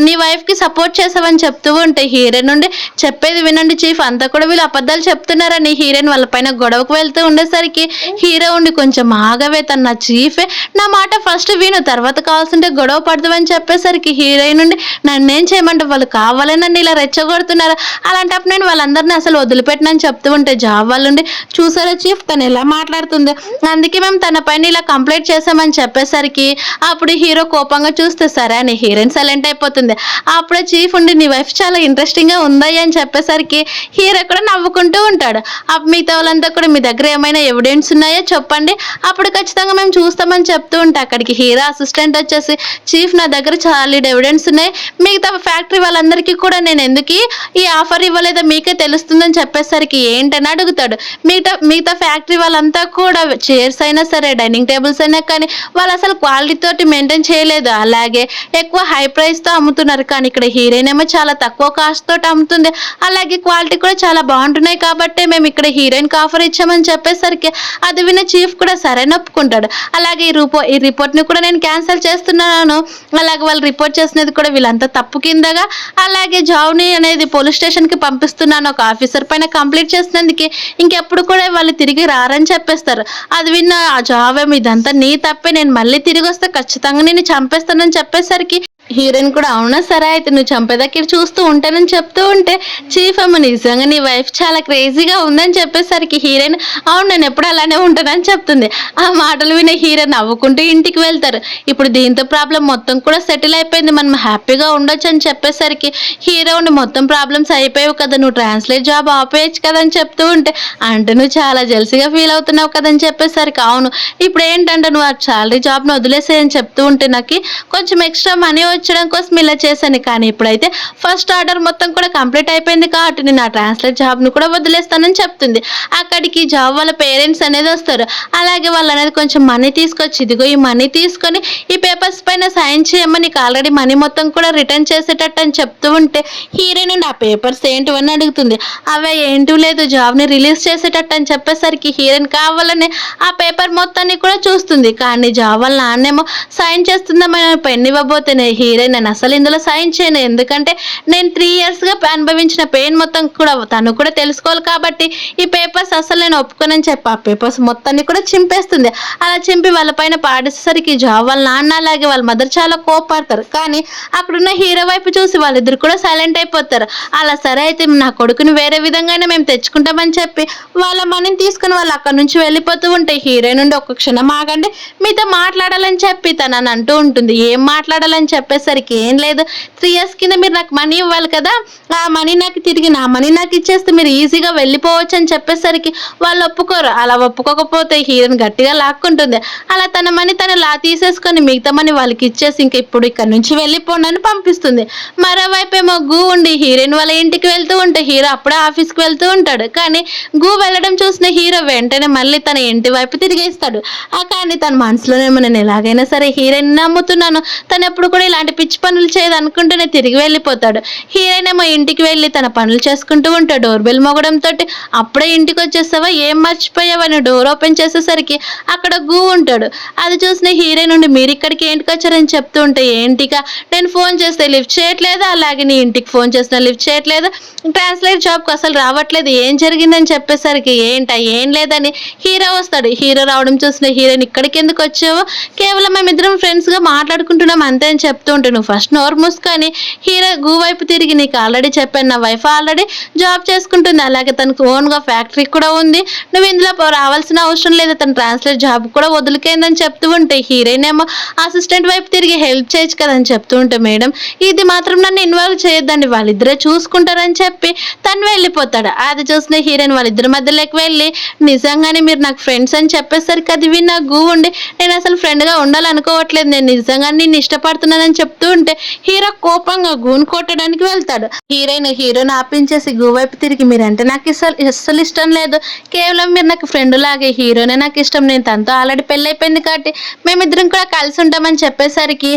నీ వైఫ్ కి సపోర్ట్ చేసావని చెప్తూ ఉంటే హీరోయిన్ నుండి చెప్పేది వినండి చీఫ్, అంతా కూడా వీళ్ళు అబద్ధాలు చెప్తున్నారని హీరోయిన్ వాళ్ళ పైన గొడవకు వెళ్తూ ఉండేసరికి హీరో ఉండి కొంచెం ఆగవే, తన నా చీఫే, నా మాట ఫస్ట్ విను, తర్వాత కావాల్సింటే గొడవ పడతావని చెప్పేసరికి హీరోయిన్ నుండి నన్నేం చేయమంటే వాళ్ళు కావాలని నన్ను ఇలా రెచ్చగొడుతున్నారు, అలాంటప్పుడు నేను వాళ్ళందరినీ అసలు వదిలిపెట్టినని చెప్తూ ఉంటే జాబ్ వాళ్ళుండి చూసారా చీఫ్ తను ఎలా మాట్లాడుతుంది, అందుకే మేము తన పైన ఇలా కంప్లైంట్ చేసామని చెప్పేసరికి అప్పుడు హీరో కోపంగా చూస్తే సరే అని హీరోయిన్ సైలెంట్ అయిపోతుంది. అప్పుడే చీఫ్ ఉండి నీ వైఫ్ చాలా ఇంట్రెస్టింగ్ గా ఉందాయి అని చెప్పేసరికి హీరో కూడా నవ్వుకుంటూ ఉంటాడు. అప్పుడు మిగతా వాళ్ళంతా కూడా మీ దగ్గర ఏమైనా ఎవిడెన్స్ ఉన్నాయో చెప్పండి, అప్పుడు ఖచ్చితంగా మేము చూస్తామని చెప్తూ ఉంటే అక్కడికి హీరో అసిస్టెంట్ వచ్చేసి చీఫ్ నా దగ్గర చాలా ఎవిడెన్స్ ఉన్నాయి, మిగతా ఫ్యాక్టరీ వాళ్ళందరికీ కూడా నేను ఎందుకు ఈ ఆఫర్ ఇవ్వలేదో మీకే తెలుస్తుందని చెప్పేసరికి ఏంటని అడుగుతాడు. మిగతా ఫ్యాక్టరీ వాళ్ళంతా కూడా చైర్స్ అయినా సరే డైనింగ్ టేబుల్స్ అయినా కానీ వాళ్ళు అసలు క్వాలిటీ తోటి మెయింటైన్ చేయలేదు, అలాగే ఎక్కువ హై ప్రైస్ తో అమ్ముతున్నారు, కానీ ఇక్కడ హీరోయిన్ ఏమో చాలా తక్కువ కాస్ట్ తోటి అమ్ముతుంది, అలాగే క్వాలిటీ కూడా చాలా బాగుంటున్నాయి కాబట్టి మేము ఇక్కడ హీరోయిన్కి ఆఫర్ ఇచ్చామని చెప్పేసరికి అది విన్న చీఫ్ కూడా సరే ఒప్పుకుంటాడు. అలాగే ఈ రిపోర్ట్ని కూడా నేను క్యాన్సిల్ చేస్తున్నాను, అలాగే వాళ్ళు రిపోర్ట్ చేసినది కూడా వీళ్ళంతా తప్పు కిందగా, అలాగే జాబ్ని అనేది పోలీస్ స్టేషన్కి పంపిస్తున్నాను, ఒక ఆఫీసర్ పైన కంప్లీట్ చేసినందుకు ఇంకెప్పుడు కూడా వాళ్ళు తిరిగి రారని చెప్పేస్తారు. అది విన్న ఆ జాబ్ ఏమి ఇదంతా నీ తప్పే, నేను మళ్ళీ తిరిగి వస్తే ఖచ్చితంగా నేను చంపేస్తానని చెప్పేసరికి హీరోయిన్ కూడా అవునా సరే అయితే నువ్వు చంపేదాకా చూస్తూ ఉంటానని చెప్తూ ఉంటే చీఫ్ ఏమో నిజంగా నీ వైఫ్ చాలా క్రేజీగా ఉందని చెప్పేసరికి హీరోయిన్ అవును నేను ఎప్పుడు అలానే ఉంటానని చెప్తుంది. ఆ మాటలు వినే హీరో నవ్వుకుంటూ ఇంటికి వెళ్తారు. ఇప్పుడు దీంతో ప్రాబ్లం మొత్తం కూడా సెటిల్ అయిపోయింది, మనం హ్యాపీగా ఉండొచ్చు అని చెప్పేసరికి హీరో ఉండి మొత్తం ప్రాబ్లమ్స్ అయిపోయావు కదా, నువ్వు ట్రాన్స్లేట్ జాబ్ ఆపేయచ్చు కదా అని చెప్తూ ఉంటే అంటే నువ్వు చాలా జెల్సీగా ఫీల్ అవుతున్నావు కదని చెప్పేసరికి అవును ఇప్పుడు ఏంటంటే నువ్వు ఆ సాలరీ జాబ్ను వదిలేసేయని చెప్తూ ఉంటే నాకు కొంచెం ఎక్స్ట్రా మనీ వచ్చడం కోసం ఇలా చేశాను, కానీ ఇప్పుడైతే ఫస్ట్ ఆర్డర్ మొత్తం కూడా కంప్లీట్ అయిపోయింది కాబట్టి నేను ఆ ట్రాన్స్లేట్ జాబ్ను కూడా వదిలేస్తానని చెప్తుంది. అక్కడికి జాబ్ వాళ్ళ పేరెంట్స్ అనేది వస్తారు. అలాగే వాళ్ళు అనేది కొంచెం మనీ తీసుకొచ్చి ఇదిగో ఈ మనీ తీసుకొని ఈ పేపర్స్ పైన సైన్ చేయమని నీకు ఆల్రెడీ మనీ మొత్తం కూడా రిటర్న్ చేసేటట్టు అని చెప్తూ ఉంటే హీరోయిన్ ఆ పేపర్స్ ఏంటివని అడుగుతుంది. అవే ఏంటి లేదు జాబ్ని రిలీజ్ చేసేటట్టు అని చెప్పేసరికి హీరోయిన్ కావాలని ఆ పేపర్ మొత్తాన్ని కూడా చూస్తుంది, కానీ జాబ్ వాళ్ళ నాన్నేమో సైన్ చేస్తుందామని పెన్ ఇవ్వబోతేనే హీరోయిన్ నేను అసలు ఇందులో సైన్ చేయను, ఎందుకంటే నేను 3 ఇయర్స్గా అనుభవించిన పెయిన్ మొత్తం కూడా తను కూడా తెలుసుకోవాలి కాబట్టి ఈ పేపర్స్ అసలు నేను ఒప్పుకోనని చెప్పి ఆ పేపర్స్ మొత్తాన్ని కూడా చింపేస్తుంది. అలా చింపి వాళ్ళ పైన పాడేసరికి జాబ్ వాళ్ళ నాన్న అలాగే వాళ్ళ మదర్ చాలా కోపడతారు, కానీ అక్కడున్న హీరో వైపు చూసి వాళ్ళిద్దరు కూడా సైలెంట్ అయిపోతారు. అలా సరే అయితే నా కొడుకుని వేరే విధంగానే మేము తెచ్చుకుంటామని చెప్పి వాళ్ళ మనీని తీసుకుని వాళ్ళు అక్కడ నుంచి వెళ్ళిపోతూ ఉంటే హీరోయిన్ నుండి ఒక్క క్షణం ఆగండి మీతో మాట్లాడాలని చెప్పి తనని అంటూ ఉంటుంది. ఏం మాట్లాడాలని చెప్పేసరికి ఏం లేదు 3 ఇయర్స్ కింద మీరు నాకు మనీ ఇవ్వాలి కదా, ఆ మనీ నాకు తిరిగి నా మనీ నాకు ఇచ్చేస్తే మీరు ఈజీగా వెళ్ళిపోవచ్చు అని చెప్పేసరికి వాళ్ళు ఒప్పుకోరు. అలా ఒప్పుకోకపోతే హీరోయిన్ గట్టిగా లాక్కుంటుంది. అలా తన మనీ తను తీసేసుకొని మిగతా మనీ వాళ్ళకి ఇచ్చేసి ఇంక ఇప్పుడు ఇక్కడ నుంచి వెళ్ళిపోండి అని పంపిస్తుంది. మరోవైపు ఏమో గూ ఉండి హీరోయిన్ వాళ్ళ ఇంటికి వెళ్తూ ఉంటే హీరో అప్పుడే ఆఫీస్కి వెళ్తూ ఉంటాడు, కానీ గూ వెళ్ళడం చూసిన హీరో వెంటనే మళ్ళీ తన ఇంటి వైపు తిరిగేస్తాడు. కానీ తన మనసులోనేమో నేను ఎలాగైనా సరే హీరోయిన్ నమ్ముతున్నాను, తను ఎప్పుడు కూడా ఇలాంటి పిచ్చి పనులు చేయదు అనుకుంటూనే తిరిగి వెళ్ళిపోతాడు. హీరోయిన్ ఏమో ఇంటికి వెళ్ళి తన పనులు చేసుకుంటూ ఉంటాడు. డోర్ బెల్ మోగడంతో అప్పుడే ఇంటికి వచ్చేసావా ఏం మర్చిపోయావని డోర్ ఓపెన్ చేసేసరికి అక్కడ గూ ఉంటాడు. అది చూసిన హీరోయిన్ నుండి మీరు ఇక్కడికి ఏంటికి వచ్చారని చెప్తూ ఉంటే ఏంటిగా నేను ఫోన్ చేస్తే లిఫ్ట్ చేయట్లేదు, అలాగే నీ ఇంటికి ఫోన్ చేసినా లిఫ్ట్ చేయట్లేదు, ట్రాన్స్లేట్ జాబ్కి అసలు రావట్లేదు, ఏం జరిగిందని చెప్పేసరికి ఏం లేదని హీరో వస్తాడు. హీరో రావడం చూసిన హీరోయిన్ ఇక్కడికి ఎందుకు వచ్చావో కేవలం మేమిద్దరం ఫ్రెండ్స్గా మాట్లాడుకుంటున్నాం అంతే అని చెప్తూ ఉంటే నువ్వు ఫస్ట్ నోరు మూసుకొని హీరో గూ వైపు తిరిగి నీకు ఆల్రెడీ చెప్పాను నా వైఫ్ ఆల్రెడీ జాబ్ చేసుకుంటుంది, అలాగే తనకు ఓన్గా ఫ్యాక్టరీ కూడా ఉంది, నువ్వు ఇందులో రావాల్సిన అవసరం లేదు, తన ట్రాన్స్లేట్ జాబ్ కూడా వదిలిపోయిందని చెప్తూ ఉంటే హీరోయిన్ ఏమో అసిస్టెంట్ వైపు తిరిగి హెల్ప్ చేయొచ్చు కదని చెప్తూ ఉంటే మేడం ఇది మాత్రం నన్ను ఇన్వాల్వ్ చేయొద్దండి వాళ్ళిద్దరే చూసుకుంటారని చెప్పి తను వెళ్ళిపోతాడు. అది చూసిన హీరోయిన్ వాళ్ళిద్దరి మధ్యలోకి వెళ్ళి నిజంగానే మీరు నాకు ఫ్రెండ్స్ అని చెప్పేసరికి అది విన్న గూ ఉండి నేను అసలు ఫ్రెండ్గా ఉండాలనుకోవట్లేదు, నేను నిజంగా నిన్ను ఇష్టపడుతున్నానని చెప్తూ ఉంటే హీరో కోపంగా గూని కొట్టడానికి వెళ్తాడు. హీరోని ఆపించేసి గూ వైపు తిరిగి మీరంటే నాకు అస్సలు ఇష్టం లేదు, కేవలం మీరు నాకు ఫ్రెండ్ లాగే, హీరోనే నాకు ఇష్టం, నేను తనతో ఆల్రెడీ పెళ్ళైపోయింది కాబట్టి మేమిద్దరం కూడా కలిసి ఉంటామని చెప్పేసరికి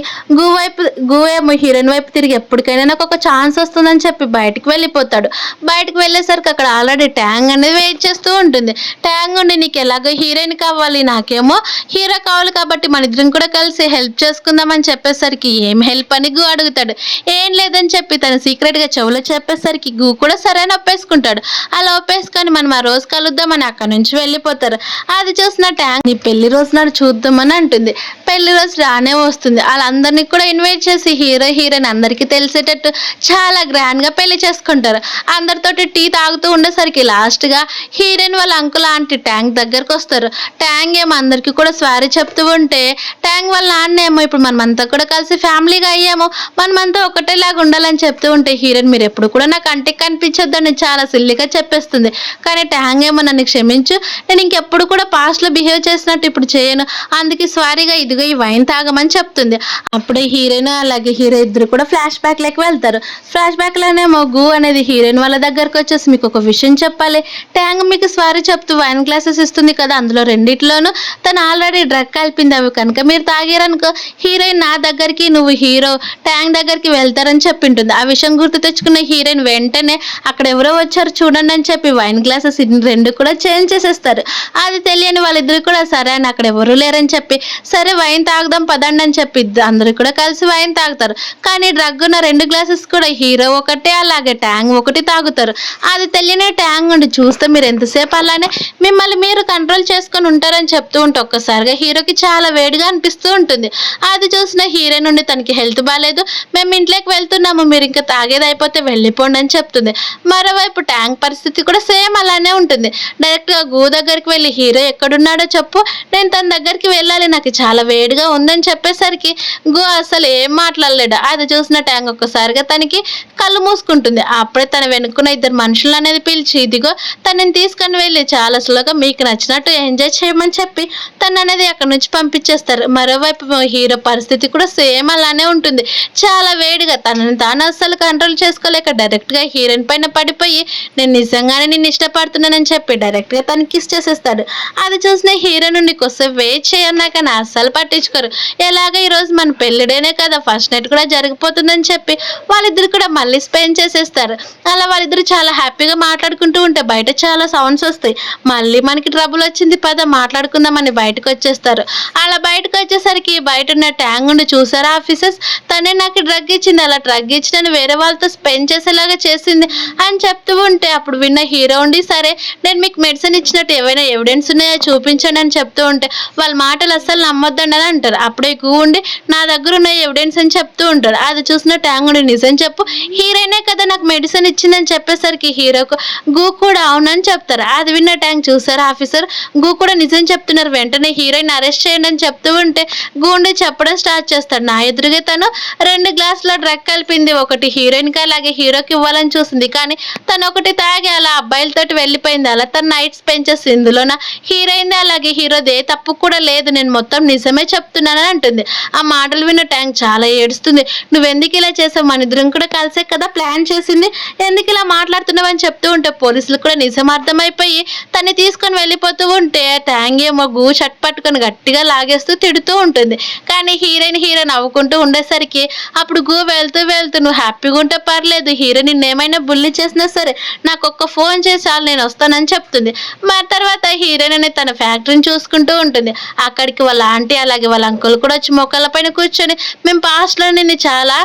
గూ ఏమో హీరోయిన్ వైపు తిరిగి ఎప్పటికైనా నాకు ఒక ఛాన్స్ వస్తుందని చెప్పి బయటకు వెళ్ళిపోతాడు. బయటకు వెళ్ళేసరికి అక్కడ ఆల్రెడీ ట్యాంగ్ అనేది వెయిట్ చేస్తూ ఉంటుంది. ట్యాంగ్ ఉండి నీకు ఎలాగో హీరోయిన్ కావాలి నాకేమో హీరో కావాలి కాబట్టి మన ఇద్దరం కూడా కలిసి హెల్ప్ చేసుకుందామని చెప్పేసరికి ఏం హెల్ప్ అని గూ అడుగుతాడు. ఏం లేదని చెప్పి తను సీక్రెట్గా చెవులో చెప్పేసరికి గూ కూడా సరైన ఒప్పేసుకుంటాడు. అలా ఒప్పేసుకొని మనం ఆ రోజు కలుద్దామని అక్కడ నుంచి వెళ్ళిపోతారు. అది చూసిన ట్యాంగ్ నీ పెళ్లి రోజు నాడు చూద్దామని అంటుంది. పెళ్లి రోజు రానే వస్తుంది. వాళ్ళందరినీ కూడా ఇన్వైట్ చేసి హీరోయిన్ అందరికీ తెలిసేటట్టు చాలా గ్రాండ్గా పెళ్లి చేసుకుంటారు. అందరితోటి టీ తాగుతూ ఉండేసరికి లాస్ట్గా హీరోయిన్ వాళ్ళ అంకుల్ ఆంటీ ట్యాంక్ దగ్గరకు వస్తారు. ట్యాంగ్ ఏమో అందరికీ కూడా సారీ చెప్తూ ఉంటే ట్యాంగ్ వాళ్ళ నాన్న ఏమో ఇప్పుడు మనమంతా కూడా కలిసి ఫ్యామిలీగా అయ్యాము, మనమంతా ఒకటేలాగా ఉండాలని చెప్తూ ఉంటే హీరోయిన్ మీరు ఎప్పుడు కూడా నాకు కంటికి కనిపించొద్దని చాలా సిల్లిగా చెప్పేస్తుంది. కానీ ట్యాంగ్ ఏమో నన్ను క్షమించు, నేను ఇంకెప్పుడు కూడా పాస్ట్లో బిహేవ్ చేసినట్టు ఇప్పుడు చేయను, అందుకే సారీగా ఇదిగో ఈ వైన్ తాగమని చెప్తుంది. అప్పుడే హీరోయిన్ అలాగే హీరో ఇద్దరు కూడా ఫ్లాష్ బ్యాక్లోకి వెళ్తారు. ఫ్లాష్ బ్యాక్లోనేమో గూ అనేది హీరోయిన్ వాళ్ళ దగ్గరకు వచ్చేసి మీకు ఒక విషయం చెప్పాలి, ట్యాంగ్ మీకు సారీ చెప్తూ వైన్ గ్లాసెస్ ఇస్తుంది కదా, అందులో రెండిట్లోనూ తను ఆల్రెడీ డ్రగ్ కలిపింది, అవి కనుక మీరు తాగారనుకో హీరోయిన్ నా దగ్గరికి నువ్వు హీరో ట్యాంక్ దగ్గరికి వెళ్తారని చెప్పింటుంది. ఆ విషయం గుర్తు తెచ్చుకున్న హీరోయిన్ వెంటనే అక్కడ ఎవరో వచ్చారు చూడండి అని చెప్పి వైన్ గ్లాసెస్ రెండు కూడా చేంజ్ చేసేస్తారు. అది తెలియని వాళ్ళిద్దరు కూడా సరే అని అక్కడ ఎవరు లేరని చెప్పి సరే వైన్ తాగుదాం పదండి అని చెప్పి అందరూ కూడా కలిసి వైన్ తాగుతారు. కానీ డ్రగ్ ఉన్న 2 గ్లాసెస్ కూడా హీరో ఒకటే అలాగే ట్యాంగ్ ఒకటి తాగుతారు. అది తెలియని ట్యాంగ్ ఉండి చూస్తే మీరు ఎంతసేపు అలానే మిమ్మల్ని మీరు కంట్రోల్ చేసుకొని ఉంటారని చెప్తూ ఉంటే ఒక్కసారిగా హీరోకి చాలా వేడిగా అనిపిస్తూ ఉంటుంది. అది చూసిన హీరో నుండి తనకి హెల్త్ బాగాలేదు, మేము ఇంట్లోకి వెళ్తున్నాము, మీరు ఇంకా తాగేది అయిపోతే వెళ్ళిపోండి అని చెప్తుంది. మరోవైపు ట్యాంక్ పరిస్థితి కూడా సేమ్ అలానే ఉంటుంది. డైరెక్ట్గా గూ దగ్గరికి వెళ్ళి హీరో ఎక్కడున్నాడో చెప్పు, నేను తన దగ్గరికి వెళ్ళాలి, నాకు చాలా వేడిగా ఉందని చెప్పేసరికి గూ అసలు ఏం మాట్లాడలేడు. అది చూసిన ట్యాంక్ ఒక్కసారిగా తనకి కళ్ళు మూసుకుంటుంది. అప్పుడే తన వెనుక్కున్న 2 మనుషులు అనేది పిలిచి ఇదిగో తనని తీసుకొని వెళ్ళి చాలా స్లోగా మీకు నచ్చినట్టు ఎంజాయ్ చేయమని చెప్పి తను అనేది అక్కడ నుంచి పంపించేస్తారు. మరోవైపు హీరో పరిస్థితి కూడా సేమ్ అలానే ఉంటుంది. చాలా వేడిగా తనని తాను అస్సలు కంట్రోల్ చేసుకోలేక డైరెక్ట్గా హీరోయిన్ పైన పడిపోయి నేను నిజంగానే నిన్ను ఇష్టపడుతున్నానని చెప్పి డైరెక్ట్గా తనకి కిస్ చేసేస్తాడు. అది చూసిన హీరో నుండి కోసం వెయిట్ చేయన్నా కానీ అస్సలు పట్టించుకోరు. ఎలాగ ఈరోజు మన పెళ్ళిడేనే కదా, ఫస్ట్ నైట్ కూడా జరిగిపోతుందని చెప్పి వాళ్ళిద్దరు కూడా మళ్ళీ స్పెండ్ చేసేస్తారు. అలా వాళ్ళిద్దరు చాలా హ్యాపీగా మాట్లాడుకుంటూ ఉంటే బయట చాలా సౌండ్స్ వస్తాయి. మళ్ళీ మనకి ట్రబుల్ వచ్చింది పద మాట్లాడుకుందామని బయటకు వచ్చేస్తారు. అలా బయటకు వచ్చేసరికి బయట ఉన్న ట్యాంగ్ ఉండి చూసారా ఆఫీసర్స్, తనే నాకు డ్రగ్ ఇచ్చింది, అలా డ్రగ్ ఇచ్చిన వేరే వాళ్ళతో స్పెండ్ చేసేలాగా చేసింది అని చెప్తూ ఉంటే అప్పుడు విన్న హీరో ఉండి సరే నేను మీకు మెడిసిన్ ఇచ్చినట్టు ఏవైనా ఎవిడెన్స్ ఉన్నాయో చూపించండి అని చెప్తూ ఉంటే వాళ్ళ మాటలు అస్సలు నమ్మొద్దండి అని అంటారు. అప్పుడే గూ ఉండి నా దగ్గర ఉన్న ఎవిడెన్స్ అని చెప్తూ ఉంటాడు. అది చూసిన ట్యాంగ్ ఉండి నిజం చెప్పు, హీరోయినే కదా నాకు మెడిసిన్ ఇచ్చిందని చెప్పేసరికి హీరోకు గూ కూడా అవునని చెప్తారు. అది విన్న ట్యాంగ్ చూసారు ఆఫీసర్ గూ కూడా నిజం చెప్తున్నారు, వెంటనే హీరోయిన్ అరెస్ట్ చేయండి అని చెప్తూ ఉంటే గూ ఉండి చెప్పడం స్టార్ట్ చేస్తాడు. నా ఎదురుగా తను 2 గ్లాసుల డ్రగ్ కలిపింది, ఒకటి హీరోయిన్కి అలాగే హీరోకి ఇవ్వాలని చూసింది, కానీ తను ఒకటి తాగి అలా అబ్బాయిలతోటి వెళ్ళిపోయింది. అలా తన నైట్ స్పెండ్ చేసి ఇందులోన హీరోయిన్ అలాగే హీరోదే తప్పు కూడా లేదు, నేను మొత్తం నిజమే చెప్తున్నానని అంటుంది. ఆ మాటలు విన్న ట్యాంక్ చాలా ఏడుస్తుంది. నువ్వెందుకు ఇలా చేసావు, మన ఇద్దరం కూడా కలిసే కదా ప్లాన్ చేసింది, ఎందుకు ఇలా మాట్లాడుతున్నావు అని చెప్తూ ఉంటే పోలీసులు కూడా నిజం అర్థమైపోయి తన్ని తీసుకొని వెళ్ళిపోతూ ఉంటే ట్యాంగ్ ఏమో గూ షర్ట్ పట్టుకొని గట్టిగా లాగేస్తూ తిడుతూ ఉంటుంది. కానీ హీరో నవ్వుకుంటూ ఉండేసరికి అప్పుడు గూ వెళ్తూ నువ్వు హ్యాపీగా ఉంటే పర్లేదు, హీరో నిన్నేమైనా బుల్లి చేసినా సరే నాకు ఒక్క ఫోన్ చేసి చాలు నేను వస్తానని చెప్తుంది. మరి తర్వాత హీరోయిన్ అనేది తన ఫ్యాక్టరీని చూసుకుంటూ ఉంటుంది. అక్కడికి వాళ్ళ ఆంటీ అలాగే వాళ్ళ అంకుల్ కూడా వచ్చి మొక్కల పైన కూర్చొని మేము పాస్ట్లో నిన్ను చాలా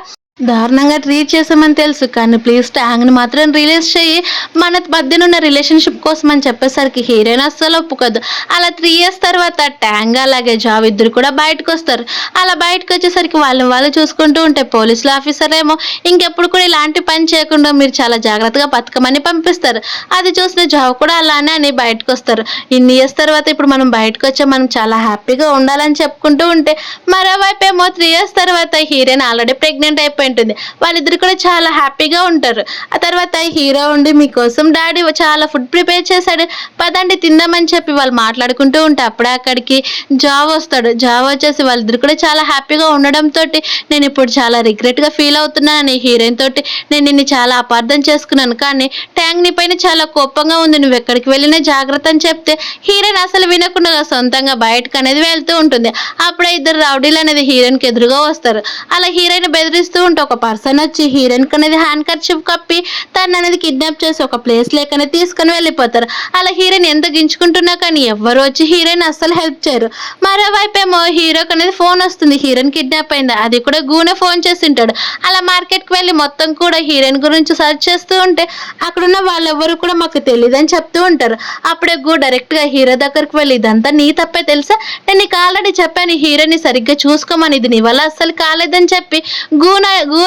దారుణంగా ట్రీట్ చేసామని తెలుసు, కానీ ప్లీజ్ ట్యాంగ్ని మాత్రం రిలీజ్ చేయి, మన మధ్యన ఉన్న రిలేషన్షిప్ కోసం అని చెప్పేసరికి హీరోయిన్ అస్సలు ఒప్పుకోదు. అలా 3 years తర్వాత ట్యాంగ్ అలాగే జాబ్ ఇద్దరు కూడా బయటకు వస్తారు. అలా బయటకు వచ్చేసరికి వాళ్ళు చూసుకుంటూ ఉంటే పోలీసులు ఆఫీసర్ ఏమో ఇంకెప్పుడు కూడా ఇలాంటి పని చేయకుండా మీరు చాలా జాగ్రత్తగా బతకమని పంపిస్తారు. అది చూసిన జాబ్ కూడా అలానే అని బయటకు వస్తారు. ఇన్ని ఇయర్స్ తర్వాత ఇప్పుడు మనం బయటకు వచ్చే మనం చాలా హ్యాపీగా ఉండాలని చెప్పుకుంటూ ఉంటే మరోవైపు ఏమో 3 years తర్వాత హీరోయిన్ ఆల్రెడీ ప్రెగ్నెంట్ అయిపోయింది. వాళ్ళిద్దరు కూడా చాలా హ్యాపీగా ఉంటారు. ఆ తర్వాత హీరో ఉండి మీకోసం డాడీ చాలా ఫుడ్ ప్రిపేర్ చేశాడు పదండి తిందామని చెప్పి వాళ్ళు మాట్లాడుకుంటూ ఉంటే అప్పుడే అక్కడికి జాబ్ వస్తాడు. జాబ్ వచ్చేసి వాళ్ళిద్దరు కూడా చాలా హ్యాపీగా ఉండడంతో నేను ఇప్పుడు చాలా రిగ్రెట్గా ఫీల్ అవుతున్నానని హీరోయిన్ తోటి నేను నిన్ను చాలా అపార్థం చేసుకున్నాను, కానీ ట్యాంక్ నీ పైన చాలా కోపంగా ఉంది, నువ్వు ఎక్కడికి వెళ్ళినా జాగ్రత్త అని చెప్తే హీరోయిన్ అసలు వినకుండా సొంతంగా బయటకు అనేది వెళ్తూ ఉంటుంది. అప్పుడే 2 రౌడీలు అనేది హీరోయిన్కి ఎదురుగా వస్తారు. అలా హీరోయిన్ బెదిరిస్తూ ఉంటే ఒక పర్సన్ వచ్చి హీరోయిన్ అనేది హ్యాండ్ కర్చీఫ్ కప్పి తను అనేది కిడ్నాప్ చేసి ఒక ప్లేస్ లేకనే తీసుకొని వెళ్ళిపోతారు. అలా హీరోయిన్ ఎంత గించుకుంటున్నా కానీ ఎవ్వరు వచ్చి హీరోయిన్ అస్సలు హెల్ప్ చేయరు. మరోవైపు ఏమో హీరోకి అనేది ఫోన్ వస్తుంది, హీరోయిన్ కిడ్నాప్ అయింది, అది కూడా గూనే ఫోన్ చేసి ఉంటాడు. అలా మార్కెట్కి వెళ్ళి మొత్తం కూడా హీరోయిన్ గురించి సర్చ్ చేస్తూ ఉంటే అక్కడున్న వాళ్ళెవ్వరు కూడా మాకు తెలియదని చెప్తూ ఉంటారు. అప్పుడే గూ డైరెక్ట్గా హీరో దగ్గరికి వెళ్ళి ఇదంతా నీ తప్పే తెలుసా, నేను నీకు ఆల్రెడీ చెప్పాను హీరోని సరిగ్గా చూసుకోమని, ఇది నీ వల్ల అస్సలు కాలేదని చెప్పి గూ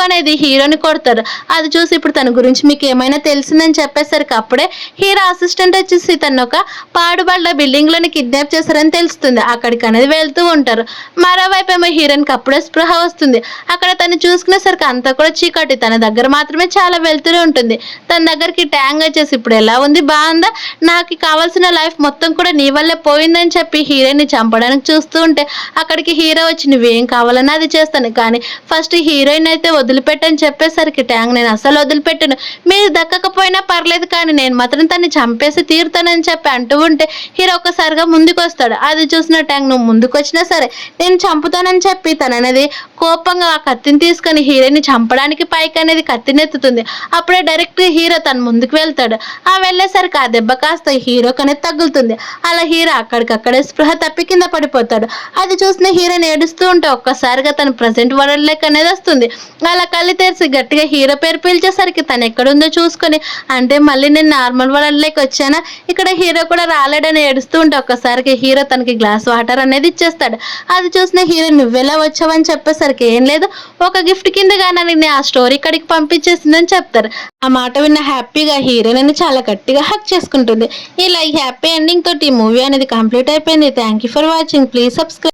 అనేది హీరోని కొడతారు. అది చూసి ఇప్పుడు తన గురించి మీకు ఏమైనా తెలిసిందని చెప్పేసరికి అప్పుడే హీరో అసిస్టెంట్ వచ్చేసి తను ఒక పాడుబడ్డ బిల్డింగ్ లోని కిడ్నాప్ చేశారని తెలుస్తుంది. అక్కడికి అనేది వెళ్తూ ఉంటారు. మరోవైపు ఏమో హీరోయిన్కి అప్పుడే స్పృహ వస్తుంది. అక్కడ తను చూసుకునేసరికి అంతా కూడా చీకటి, తన దగ్గర మాత్రమే చాలా వెళ్తూనే ఉంటుంది. తన దగ్గరికి ట్యాంగ్ వచ్చేసి ఇప్పుడు ఎలా ఉంది బాగుందా, నాకు కావాల్సిన లైఫ్ మొత్తం కూడా నీ వల్లే పోయిందని చెప్పి హీరోయిన్ని చంపడానికి చూస్తూ ఉంటే అక్కడికి హీరో వచ్చి నువ్వేం కావాలన్నా అది చేస్తాను, కానీ ఫస్ట్ హీరోయిన్ అయితే వదిలిపెట్టని చెప్పేసరికి ట్యాంగ్ నేను అసలు వదిలిపెట్టాను, మీరు దక్కకపోయినా పర్లేదు కానీ నేను మాత్రం తన్ని చంపేసి తీరుతానని చెప్పి అంటూ ఉంటే హీరో ఒక్కసారిగా ముందుకు వస్తాడు. అది చూసిన ట్యాంక్ నువ్వు ముందుకు వచ్చినా సరే నేను చంపుతానని చెప్పి తననేది కోపంగా ఆ కత్తిని తీసుకొని హీరోని చంపడానికి పైకి అనేది కత్తినెత్తుతుంది. అప్పుడే డైరెక్ట్ హీరో తన ముందుకు వెళ్తాడు. ఆ వెళ్ళేసరికి ఆ దెబ్బ కాస్త హీరోకి అనేది తగులుతుంది. అలా హీరో అక్కడికక్కడే స్పృహ తప్పి కింద పడిపోతాడు. అది చూసిన హీరోని ఏడుస్తూ ఉంటే ఒక్కసారిగా తన ప్రజెంట్ వరల్డ్ లెక్క అనేది వస్తుంది. అలా కళ్ళు తెరిచి గట్టిగా హీరో పేరు పిలిచేసరికి తను ఎక్కడుందో చూసుకొని అంటే మళ్ళీ నేను నార్మల్ వరల్డ్ లెక్క వచ్చానా, ఇక్కడ హీరో కూడా రాలేడని ఏడుస్తూ ఉంటే ఒక్కసారికి హీరో తనకి గ్లాస్ వాటర్ అనేది ఇచ్చేస్తాడు. అది చూసిన హీరో నువ్వెలా వచ్చావని చెప్పేసరికి ఏం లేదు ఒక గిఫ్ట్ కిందగా నన్ను ఆ స్టోరీ ఇక్కడికి పంపించేసిందని చెప్తారు. ఆ మాట విన్న హ్యాపీగా హీరోయిన్ చాలా గట్టిగా హక్ చేసుకుంటుంది. ఇలా ఈ హ్యాపీ ఎండింగ్ తోటి ఈ మూవీ అనేది కంప్లీట్ అయిపోయింది. Thank you for watching. Please subscribe.